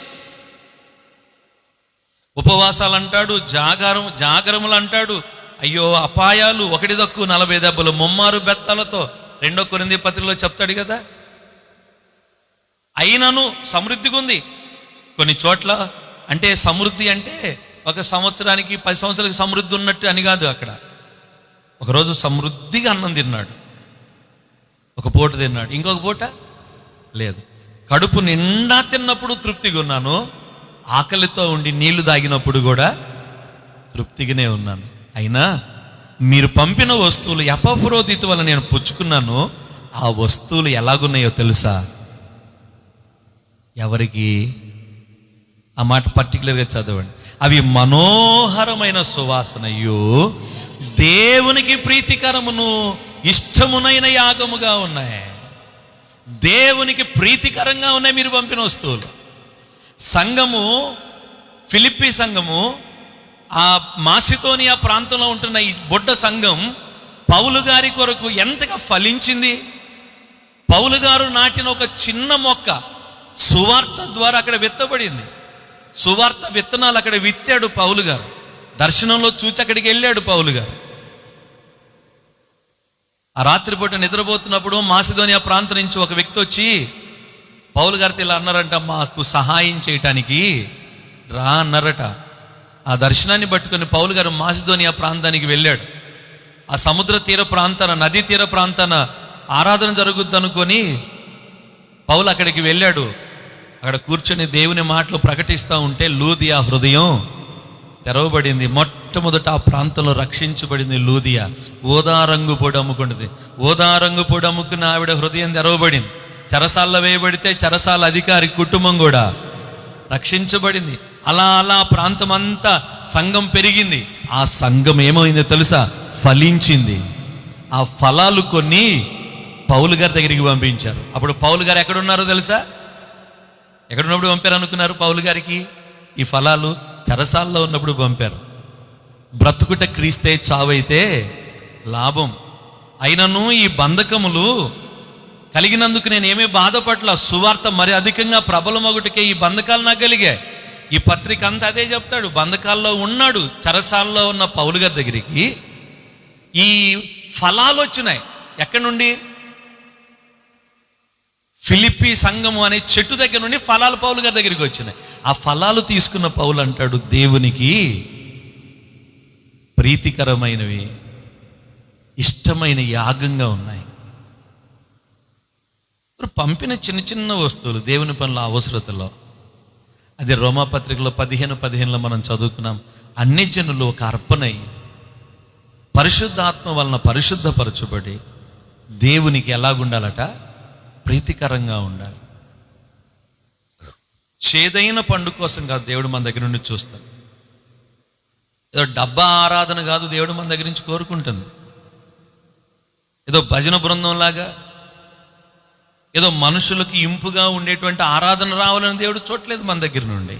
Speaker 1: ఉపవాసాలు అంటాడు, జాగరములు అంటాడు. అయ్యో అపాయాలు, 1 తక్కువ 40 దెబ్బలు, ముమ్మారు బెత్తాలతో 2 కొరింథీ పత్రికలో చెప్తాడు కదా. అయినను సమృద్ధిగా ఉంది. కొన్ని చోట్ల అంటే సమృద్ధి అంటే 1 సంవత్సరానికి 10 సంవత్సరాలకి సమృద్ధి ఉన్నట్టు అని కాదు. అక్కడ ఒకరోజు సమృద్ధిగా అన్నం తిన్నాడు, ఒక పూట తిన్నాడు, ఇంకొక పూట లేదు. కడుపు నిండా తిన్నప్పుడు తృప్తిగా ఉన్నాను, ఆకలితో ఉండి నీళ్లు తాగినప్పుడు కూడా తృప్తిగానే ఉన్నాను. అయినా మీరు పంపిన వస్తువులు ఎపఫ్రోదితు వల్ల నేను పుచ్చుకున్నాను. ఆ వస్తువులు ఎలాగున్నాయో తెలుసా? ఎవరికి? ఆ మాట పర్టికులర్గా చదవండి. అవి మనోహరమైన సువాసనయు, దేవునికి ప్రీతికరమును ఇష్టమునైన యాగముగా ఉన్నాయి. దేవునికి ప్రీతికరంగా ఉన్నాయి మీరు పంపిన వస్తువులు. సంఘము, ఫిలిప్పీ సంఘము, ఆ మాసిదోనియా ప్రాంతంలో ఉంటున్న ఈ బొడ్డ సంఘం పౌలు గారి కొరకు ఎంతగా ఫలించింది. పౌలు గారు నాటిన ఒక చిన్న మొక్క సువార్త ద్వారా అక్కడ విత్తబడింది. సువార్త విత్తనాలు అక్కడ విత్తాడు పౌలు గారు. దర్శనంలో చూచి అక్కడికి వెళ్ళాడు పౌలు గారు. ఆ రాత్రిపూట నిద్రపోతున్నప్పుడు మాసిదోనియా ప్రాంతం నుంచి ఒక వ్యక్తి వచ్చి పౌలు గారితో ఇలా అన్నారంట, మాకు సహాయం చేయటానికి రా అన్నారట. ఆ దర్శనాన్ని పట్టుకొని పౌలు గారు మాసిదోనియా ప్రాంతానికి వెళ్ళాడు. ఆ సముద్ర తీర ప్రాంతాన, నదీ తీర ప్రాంతాన ఆరాధన జరుగుద్ది అనుకొని పౌలు అక్కడికి వెళ్ళాడు. అక్కడ కూర్చొని దేవుని మాటలు ప్రకటిస్తూ ఉంటే లూదియా హృదయం తెరవబడింది. మొట్టమొదట ఆ ప్రాంతంలో రక్షించబడింది లూదియా. ఓదారంగు పొడి అమ్ముకుంటుంది. ఓదారంగు పొడి అమ్ముకున్న ఆవిడ హృదయం తెరవబడింది. చెరసాల్లో వేయబడితే చెరసాల అధికారి కుటుంబం కూడా రక్షించబడింది. అలా అలా ప్రాంతం అంతా సంఘం పెరిగింది. ఆ సంఘం ఏమైందో తెలుసా? ఫలించింది. ఆ ఫలాలు కొన్ని పౌలు గారి దగ్గరికి పంపించారు. అప్పుడు పౌలు గారు ఎక్కడున్నారో తెలుసా? ఎక్కడున్నప్పుడు పంపారు అనుకున్నారు? పౌలు గారికి ఈ ఫలాలు చెరసాల్లో ఉన్నప్పుడు పంపారు. బ్రతుకుట క్రీస్తే, చావైతే లాభం. అయినను ఈ బంధకములు కలిగినందుకు నేనేమీ బాధపట్ల. సువార్త మరి అధికంగా ప్రబలమొకటికే ఈ బంధకాలు నాకు కలిగాయి. ఈ పత్రిక అంతా అదే చెప్తాడు. బంధకాల్లో ఉన్నాడు, చెరసాల్లో ఉన్న పౌలు గారి దగ్గరికి ఈ ఫలాలు వచ్చినాయి. ఎక్కడి నుండి? ఫిలిప్పీ సంఘము అనే చెట్టు దగ్గర నుండి ఫలాలు పౌలు గారి దగ్గరికి వచ్చినాయి. ఆ ఫలాలు తీసుకున్న పౌలు అంటాడు, దేవునికి ప్రీతికరమైనవి, ఇష్టమైన యాగంగా ఉన్నాయి. పంపిన చిన్న చిన్న వస్తువులు దేవుని పనుల అవసరతలో, అది రోమాపత్రికలో 15:15 మనం చదువుకున్నాం. అన్ని జనులు ఒక అర్పణై పరిశుద్ధాత్మ వలన పరిశుద్ధపరచబడి దేవునికి ఎలాగుండాలట? ప్రీతికరంగా ఉండాలి. చేదైన పండు కోసం కాదు దేవుడు మన దగ్గర నుండి చూస్తాడు. ఏదో డబ్బా ఆరాధన కాదు దేవుడు మన దగ్గర నుంచి కోరుకుంటుంది. ఏదో భజన బృందంలాగా, ఏదో మనుషులకు ఇంపుగా ఉండేటువంటి ఆరాధన రావాలని దేవుడు చూడలేదు మన దగ్గర నుండి.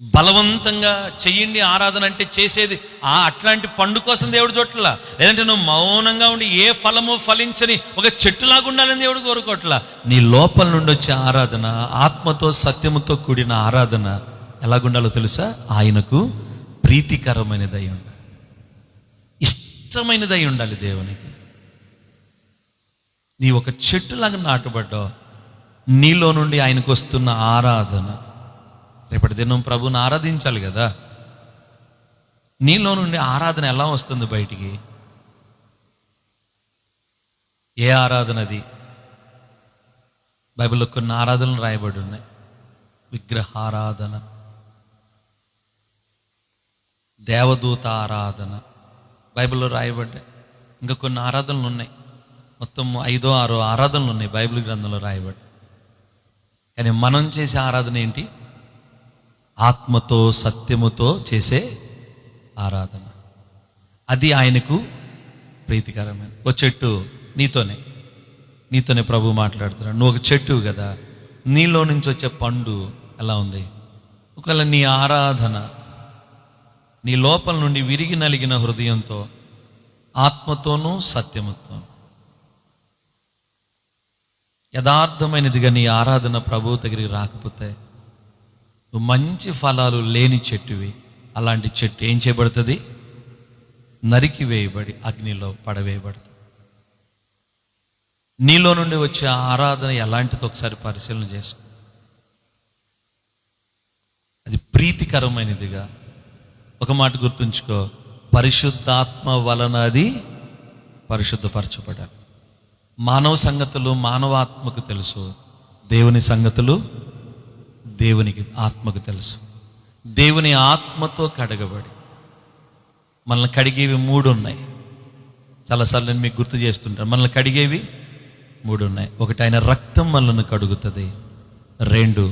Speaker 1: బలవంతంగా చెయ్యండి ఆరాధన అంటే చేసేది అట్లాంటి పండు కోసం దేవుడు చూడట్లా. లేదంటే నువ్వు మౌనంగా ఉండి ఏ ఫలము ఫలించని ఒక చెట్టులాగా ఉండాలని దేవుడు కోరుకోవట్లా. నీ లోపల నుండి వచ్చే ఆరాధన ఆత్మతో సత్యముతో కూడిన ఆరాధన ఎలాగుండాలో తెలుసా? ఆయనకు ప్రీతికరమైనదై ఉండాలి, ఇష్టమైనదై ఉండాలి దేవునికి. నీ ఒక చెట్టులాగా నాటబడ్డావు, నీలో నుండి ఆయనకు వస్తున్న ఆరాధన. రేపటి దినం ప్రభువుని ఆరాధించాలి కదా. నీలో నుండి ఆరాధన ఎలా వస్తుంది బయటికి? ఏ ఆరాధన అది? బైబిల్లో కొన్ని ఆరాధనలు రాయబడి ఉన్నాయి. విగ్రహారాధన, దేవదూత ఆరాధన బైబిల్లో రాయబడ్డాయి. ఇంకా కొన్ని ఆరాధనలు ఉన్నాయి. మొత్తం 5-6 ఆరాధనలు ఉన్నాయి బైబిల్ గ్రంథంలో రాయబడి. కానీ మనం చేసే ఆరాధన ఏంటి? ఆత్మతో సత్యముతో చేసే ఆరాధన. అది ఆయనకు ప్రీతికరమైన. ఒక చెట్టు నీతోనే ప్రభు మాట్లాడుతున్నాడు. నువ్వు ఒక చెట్టు కదా, నీలో నుంచి వచ్చే పండు ఎలా ఉంది? ఒకవేళ నీ ఆరాధన నీ లోపల నుండి విరిగి నలిగిన హృదయంతో, ఆత్మతోనూ సత్యముతో యథార్థమైనదిగా నీ ఆరాధన ప్రభువు దగ్గరికి రాకపోతే నువ్వు మంచి ఫలాలు లేని చెట్టువి. అలాంటి చెట్టు ఏం చేయబడుతుంది? నరికి వేయబడి అగ్నిలో పడవేయబడుతుంది. నీలో నుండి వచ్చే ఆరాధన ఎలాంటిది ఒకసారి పరిశీలన చేసుకో. అది ప్రీతికరమైనదిగా. ఒక మాట గుర్తుంచుకో, పరిశుద్ధాత్మ వలన అది పరిశుద్ధపరచబడాలి. మానవ సంగతులు మానవాత్మకు తెలుసు, దేవుని సంగతులు దేవునికి ఆత్మకు తెలుసు. దేవుని ఆత్మతో కడగబడి మనల్ని కడిగేవి 3 ఉన్నాయి. చాలాసార్లు నేను మీకు గుర్తు చేస్తుంటాను. మనల్ని కడిగేవి 3 ఉన్నాయి. ఒకటి, ఆయన రక్తం మనల్ని కడుగుతుంది. 2,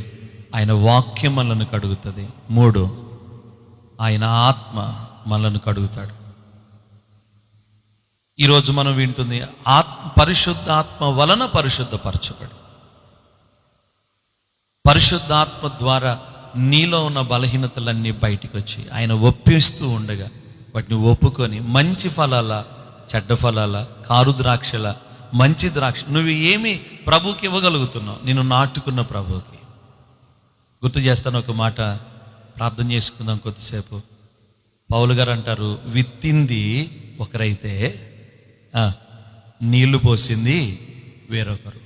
Speaker 1: ఆయన వాక్యం మనల్ని కడుగుతుంది. 3, ఆయన ఆత్మ మనల్ని కడుగుతాడు. ఈరోజు మనం వింటుంది పరిశుద్ధాత్మ వలన పరిశుద్ధపరచబడి, పరిశుద్ధాత్మ ద్వారా నీలో ఉన్న బలహీనతలన్నీ బయటికి వచ్చి ఆయన ఒప్పిస్తూ ఉండగా వాటిని ఒప్పుకొని మంచి ఫలాల, చెడ్డ ఫలాల, కారు ద్రాక్షల, మంచి ద్రాక్ష నువ్వు ఏమి ప్రభువుకి ఇవ్వగలుగుతున్నావు? నేను నాటుకున్న ప్రభువుకి. గుర్తు చేస్తాను ఒక మాట, ప్రార్థన చేసుకుందాం కొద్దిసేపు. పౌలు గారు అంటారు, విత్తింది ఒకరైతే నీళ్లు పోసింది వేరొకరు.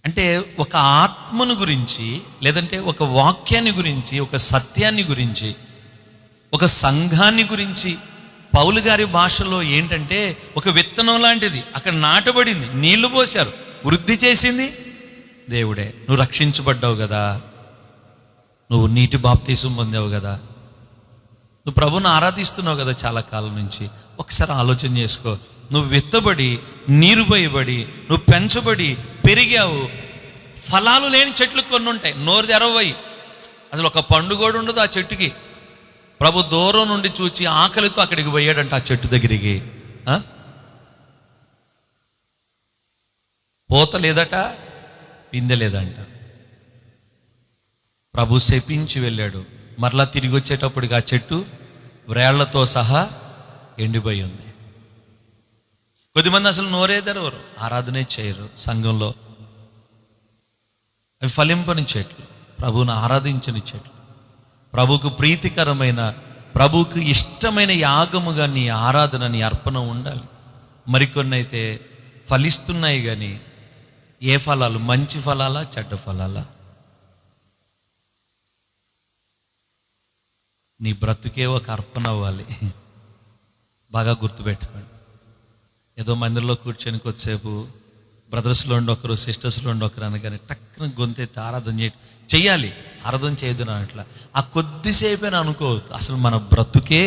Speaker 1: అంటే ఒక ఆత్మను గురించి, లేదంటే ఒక వాక్యాన్ని గురించి, ఒక సత్యాన్ని గురించి, ఒక సంఘాన్ని గురించి పౌలు గారి భాషలో ఏంటంటే ఒక విత్తనం లాంటిది అక్కడ నాటబడింది, నీళ్లు పోశారు, వృద్ధి చేసింది దేవుడే. నువ్వు రక్షించబడ్డావు కదా, నువ్వు నీటి బాప్తీసం పొందావు కదా, నువ్వు ప్రభువుని ఆరాధిస్తున్నావు కదా చాలా కాలం నుంచి. ఒకసారి ఆలోచన చేసుకో. నువ్వు విత్తబడి, నీరు పోయబడి, నువ్వు పెంచబడి పెరిగావు. ఫలాలు లేని చెట్లు కొన్ని ఉంటాయి, నోరు తెరవయి, అసలు ఒక పండు కూడా ఉండదు ఆ చెట్టుకి. ప్రభు దూరం నుండి చూచి ఆకలితో అక్కడికి పోయాడంట, ఆ చెట్టు దగ్గరికి. పోత లేదట, పిందె లేదంట. ప్రభు శపించి వెళ్ళాడు. మరలా తిరిగి వచ్చేటప్పటికి ఆ చెట్టు వ్రేళ్లతో సహా ఎండిపోయి ఉంది. కొద్దిమంది అసలు నోరేదెరవరు, ఆరాధనే చేయరు సంఘంలో. అవి ఫలింపని చెట్లు, ప్రభువును ఆరాధించని చెట్లు. ప్రభువుకు ప్రీతికరమైన, ప్రభువుకు ఇష్టమైన యాగముగా నీ ఆరాధన, నీ అర్పణ ఉండాలి. మరికొన్ని అయితే ఫలిస్తున్నాయి కానీ ఏ ఫలాలు? మంచి ఫలాలా, చెడ్డ ఫలాలా? నీ బ్రతుకే ఒక అర్పణ అవ్వాలి. బాగా గుర్తుపెట్టుకోండి. ఏదో మందిరంలో కూర్చొని కొద్దిసేపు బ్రదర్స్లో ఉండి ఒకరు, సిస్టర్స్లో ఉండి ఒకరు అనగానే టక్కున గొంతెత్తి ఆరాధన చెయ్యాలి. ఆరాధన చేయదు అట్లా ఆ కొద్దిసేపేనా అనుకోవద్దు. అసలు మన బ్రతుకే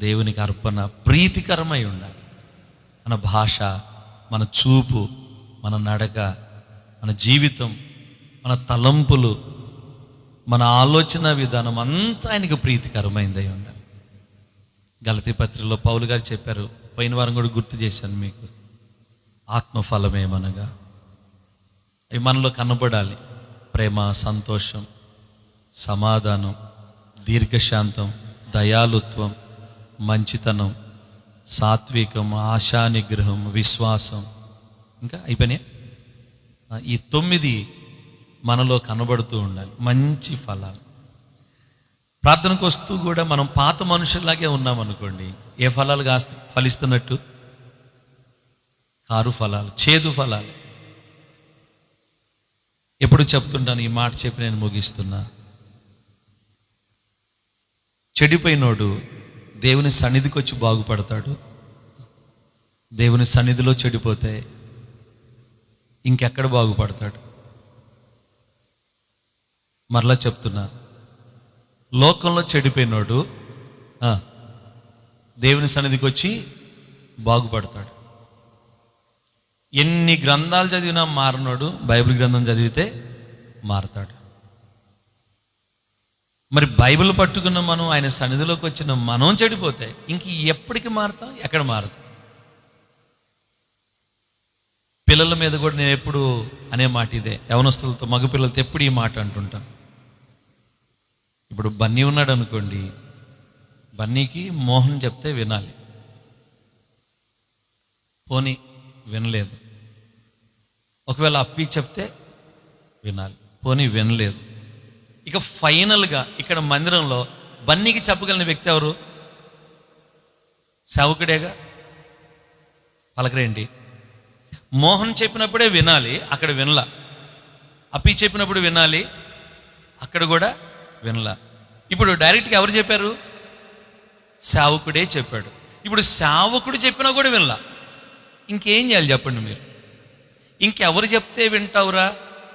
Speaker 1: దేవునికి అర్పణ, ప్రీతికరమై ఉండాలి. మన భాష, మన చూపు, మన నడక, మన జీవితం, మన తలంపులు, మన ఆలోచన విధానం అంతా ఆయనకు ప్రీతికరమైందై ఉండాలి. గలతీ పత్రికలో పౌలు గారు చెప్పారు, పోయిన వారం కూడా గుర్తు చేశాను మీకు. ఆత్మఫలమేమనగా అవి మనలో కనబడాలి. ప్రేమ, సంతోషం, సమాధానం, దీర్ఘశాంతం, దయాలుత్వం, మంచితనం, సాత్వికం, ఆశానిగ్రహం, విశ్వాసం, ఇంకా అయిపోయినాయి. ఈ 9 మనలో కనబడుతూ ఉండాలి. మంచి ఫలాలు. ప్రార్థనకు వస్తూ కూడా మనం పాత మనుషుల్లాగే ఉన్నామనుకోండి, ఏ ఫలాలు ఫలిస్తున్నట్టు? కారు ఫలాలు, చేదు ఫలాలు. ఎప్పుడు చెప్తుంటాను, ఈ మాట చెప్పి నేను ముగిస్తున్నా. చెడిపోయినోడు దేవుని సన్నిధికి వచ్చి బాగుపడతాడు. దేవుని సన్నిధిలో చెడిపోతే ఇంకెక్కడ బాగుపడతాడు? మరలా చెప్తున్నా, లోకంలో చెడిపోయినోడు దేవుని సన్నిధికి వచ్చి బాగుపడతాడు. ఎన్ని గ్రంథాలు చదివినా మారినోడు బైబిల్ గ్రంథం చదివితే మారతాడు. మరి బైబిల్ పట్టుకున్న మనం, ఆయన సన్నిధిలోకి వచ్చిన మనం చెడిపోతే ఇంక ఎప్పటికి మారుతాం? ఎక్కడ మారుతాం? పిల్లల మీద కూడా నేను ఎప్పుడు అనే మాట ఇదే, యవనస్తులతో, మగపిల్లలతో ఎప్పుడు ఈ మాట అంటుంటాను. ఇప్పుడు బన్నీ ఉన్నాడు అనుకోండి, బన్నీకి మోహన్ చెప్తే వినాలి. పోనీ వినలేదు. ఒకవేళ అప్పి చెప్తే వినాలి. పోనీ వినలేదు. ఇక ఫైనల్గా ఇక్కడ మందిరంలో బన్నీకి చెప్పగలిగిన వ్యక్తి ఎవరు? సేవకుడేగా. పలకరేంటి? మోహన్ చెప్పినప్పుడే వినాలి, అక్కడ వినలా. అప్పి చెప్పినప్పుడు వినాలి, అక్కడ కూడా వినలా. ఇప్పుడు డైరెక్ట్గా ఎవరు చెప్పారు? సేవకుడే చెప్పాడు. ఇప్పుడు సేవకుడు చెప్పినా కూడా వినలా. ఇంకేం చేయాలి చెప్పండి మీరు? ఇంకెవరు చెప్తే వింటావురా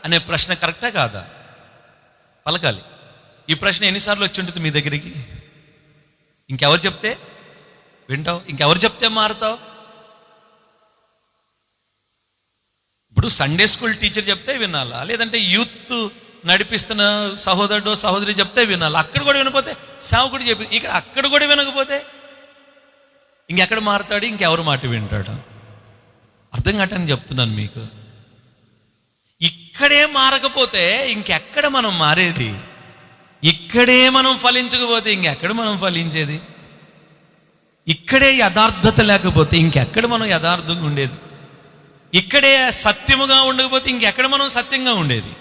Speaker 1: అనే ప్రశ్న కరెక్టా కాదా? పలకాలి. ఈ ప్రశ్న ఎన్నిసార్లు వచ్చి ఉంటుంది మీ దగ్గరికి? ఇంకెవరు చెప్తే వింటావు? ఇంకెవరు చెప్తే మారుతావు? ఇప్పుడు సండే స్కూల్ టీచర్ చెప్తే వినాలా, లేదంటే యూత్ నడిపిస్తున్న సహోదరుడు సహోదరి చెప్తే వినాలి. అక్కడ కూడా వినకపోతే సేవకుడు చెప్పి, ఇక్కడ అక్కడ కూడా వినకపోతే ఇంకెక్కడ మారుతాడు? ఇంకెవరు మాట వింటాడు? అర్థం కావటానికి చెప్తున్నాను మీకు. ఇక్కడే మారకపోతే ఇంకెక్కడ మనం మారేది? ఇక్కడే మనం ఫలించకపోతే ఇంకెక్కడ మనం ఫలించేది? ఇక్కడే యథార్థత లేకపోతే ఇంకెక్కడ మనం యథార్థంగా ఉండేది? ఇక్కడే సత్యముగా ఉండకపోతే ఇంకెక్కడ మనం సత్యంగా ఉండేది?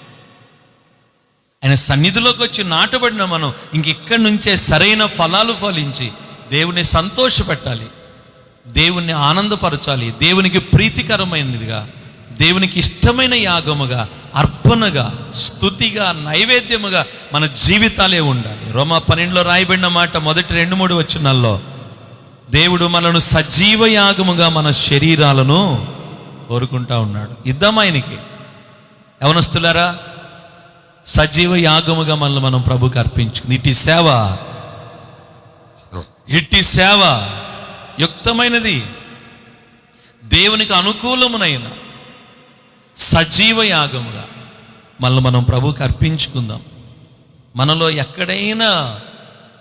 Speaker 1: ఆయన సన్నిధిలోకి వచ్చి నాటబడిన మనం ఇంకెక్కడి నుంచే సరైన ఫలాలు ఫలించి దేవుని సంతోషపెట్టాలి, దేవుణ్ణి ఆనందపరచాలి. దేవునికి ప్రీతికరమైనదిగా, దేవునికి ఇష్టమైన యాగముగా, అర్పణగా, స్తుతిగా, నైవేద్యముగా మన జీవితాలే ఉండాలి. రోమా 12లో రాయబడిన మాట మొదటి 2-3 వచనాల్లో, దేవుడు మనను సజీవ యాగముగా మన శరీరాలను కోరుకుంటా ఉన్నాడు. ఇద్దాం ఆయనకి. యవనస్తులారా, సజీవ యాగముగా మనల్ని మనం ప్రభుకి అర్పించుకుంది. ఇట్టి సేవ యుక్తమైనది, దేవునికి అనుకూలమునైన సజీవ యాగముగా మనల్ని మనం ప్రభుకి అర్పించుకుందాం. మనలో ఎక్కడైనా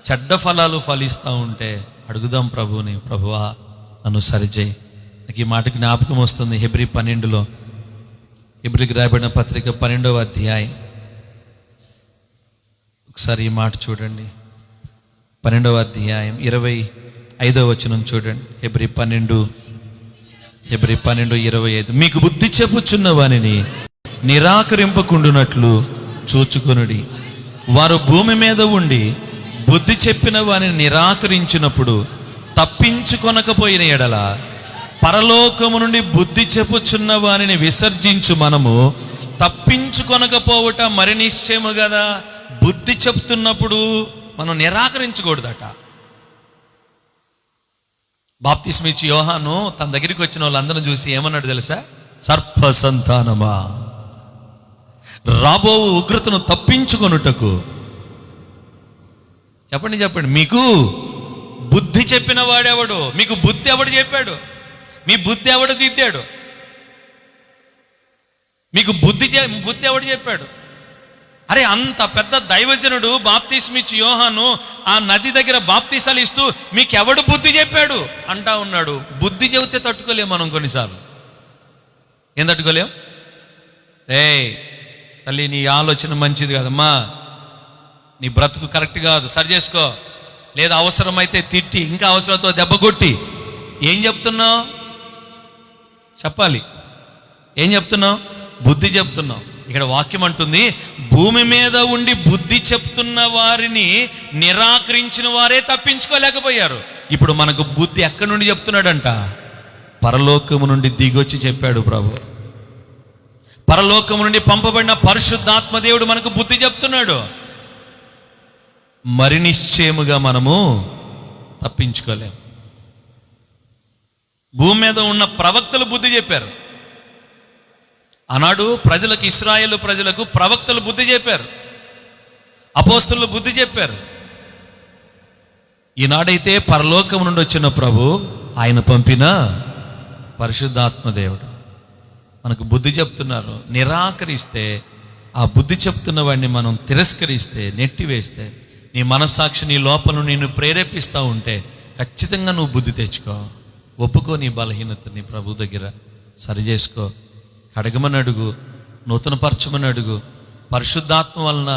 Speaker 1: చెడ్డ ఫలాలు ఫలిస్తూ ఉంటే అడుగుదాం ప్రభువుని, ప్రభువా నన్ను సరిచేయి. నాకు ఈ మాట జ్ఞాపకం వస్తుంది. హెబ్రీ 12లో, హెబ్రీకి రాయబడిన పత్రిక 12వ అధ్యాయం, ఒకసారి ఈ మాట చూడండి. 12వ అధ్యాయం 25వ వచనం చూడండి. హెబ్రీ 12:25. మీకు బుద్ధి చెప్పుచున్న వానిని నిరాకరింపకుండునట్లు చూచుకొనుడి. వారు భూమి మీద ఉండి బుద్ధి చెప్పిన వానిని నిరాకరించినప్పుడు తప్పించుకొనకపోయిన ఎడల పరలోకము నుండి బుద్ధి చెప్పుచున్న వానిని విసర్జించు మనము తప్పించుకొనకపోవట మరి నిశ్చయము కదా. బుద్ధి చెప్తున్నప్పుడు మనం నిరాకరించకూడదట. బాప్తిస్మిచ్చి యోహాను తన దగ్గరికి వచ్చిన వాళ్ళందరూ చూసి ఏమన్నాడు తెలుసా? సర్ప సంతానమా, రాబో ఉగ్రతను తప్పించుకొనుటకు, చెప్పండి, మీకు బుద్ధి చెప్పిన వాడెవడు? మీకు బుద్ధి ఎవడు చెప్పాడు? మీ బుద్ధి ఎవడు దిద్దాడు? మీకు బుద్ధి ఎవడు చెప్పాడు? అరే, అంత పెద్ద దైవజనుడు బాప్తిస్మిచ్చి యోహాను ఆ నది దగ్గర బాప్తిసాలు ఇస్తూ మీకెవడు బుద్ధి చెప్పాడు అంటా ఉన్నాడు. బుద్ధి చెబితే తట్టుకోలేం మనం కొన్నిసార్లు. ఏం తట్టుకోలేం? తల్లి, నీ ఆలోచన మంచిది కాదమ్మా, నీ బ్రతుకు కరెక్ట్ కాదు, సరి చేసుకో. లేదా అవసరమైతే తిట్టి, ఇంకా అవసరంతో దెబ్బ కొట్టి. ఏం చెప్తున్నావు? చెప్పాలి. ఏం చెప్తున్నావు? బుద్ధి చెప్తున్నావు. ఇక్కడ వాక్యం అంటుంది, భూమి మీద ఉండి బుద్ధి చెప్తున్న వారిని నిరాకరించిన వారే తప్పించుకోలేకపోయారు. ఇప్పుడు మనకు బుద్ధి ఎక్కడి నుండి చెప్తున్నాడంట? పరలోకము నుండి దిగొచ్చి చెప్పాడు ప్రభు. పరలోకము నుండి పంపబడిన పరిశుద్ధాత్మ దేవుడు మనకు బుద్ధి చెప్తున్నాడు. మరి నిశ్చయముగా మనము తప్పించుకోలేము. భూమి మీద ఉన్న ప్రవక్తలు బుద్ధి చెప్పారు. ఆనాడు ప్రజలకు, ఇశ్రాయేలు ప్రజలకు ప్రవక్తలు బుద్ధి చెప్పారు, అపోస్తలులు బుద్ధి చెప్పారు. ఈనాడైతే పరలోకం నుండి వచ్చిన ప్రభు, ఆయన పంపిన పరిశుద్ధాత్మ దేవుడు మనకు బుద్ధి చెప్తున్నారు. నిరాకరిస్తే, ఆ బుద్ధి చెప్తున్న వాడిని మనం తిరస్కరిస్తే, నెట్టివేస్తే, నీ మనస్సాక్షి నీ లోపల నిన్ను ప్రేరేపిస్తూ ఉంటే ఖచ్చితంగా నువ్వు బుద్ధి తెచ్చుకో. ఒప్పుకో నీ బలహీనతని ప్రభు దగ్గర సరి చేసుకో. అడగమని అడుగు, నూతనపరచమని అడుగు. పరిశుద్ధాత్మ వలన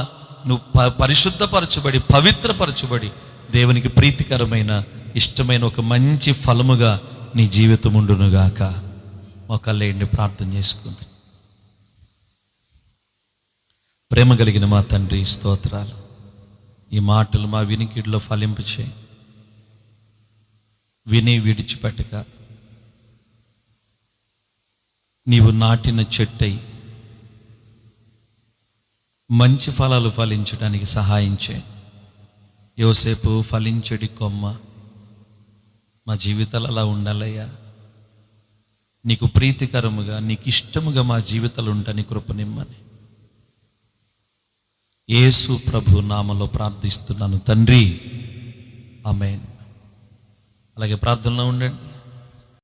Speaker 1: నువ్వు పరిశుద్ధపరచబడి, పవిత్రపరచబడి, దేవునికి ప్రీతికరమైన, ఇష్టమైన ఒక మంచి ఫలముగా నీ జీవితం ఉండునుగాక. మోకాళ్ళేయండి, ప్రార్థన చేసుకుంది. ప్రేమ కలిగిన మా తండ్రి, స్తోత్రాలు. ఈ మాటలు మా వినికిడిలో ఫలింపచేయి. విని విడిచిపెట్టక నీవు నాటిన చెట్టై మంచి ఫలాలు ఫలించడానికి సహాయం చేయి. యోసేపు ఫలించడి కొమ్మ, మా జీవితాలు అలా ఉండాలయ్యా. నీకు ప్రీతికరముగా, నీకు ఇష్టముగా మా జీవితాలు ఉంటాని కృపనిమ్మని యేసు ప్రభు నామములో ప్రార్థిస్తున్నాను తండ్రి, ఆమేన్. అలాగే ప్రార్థనలో ఉండండి.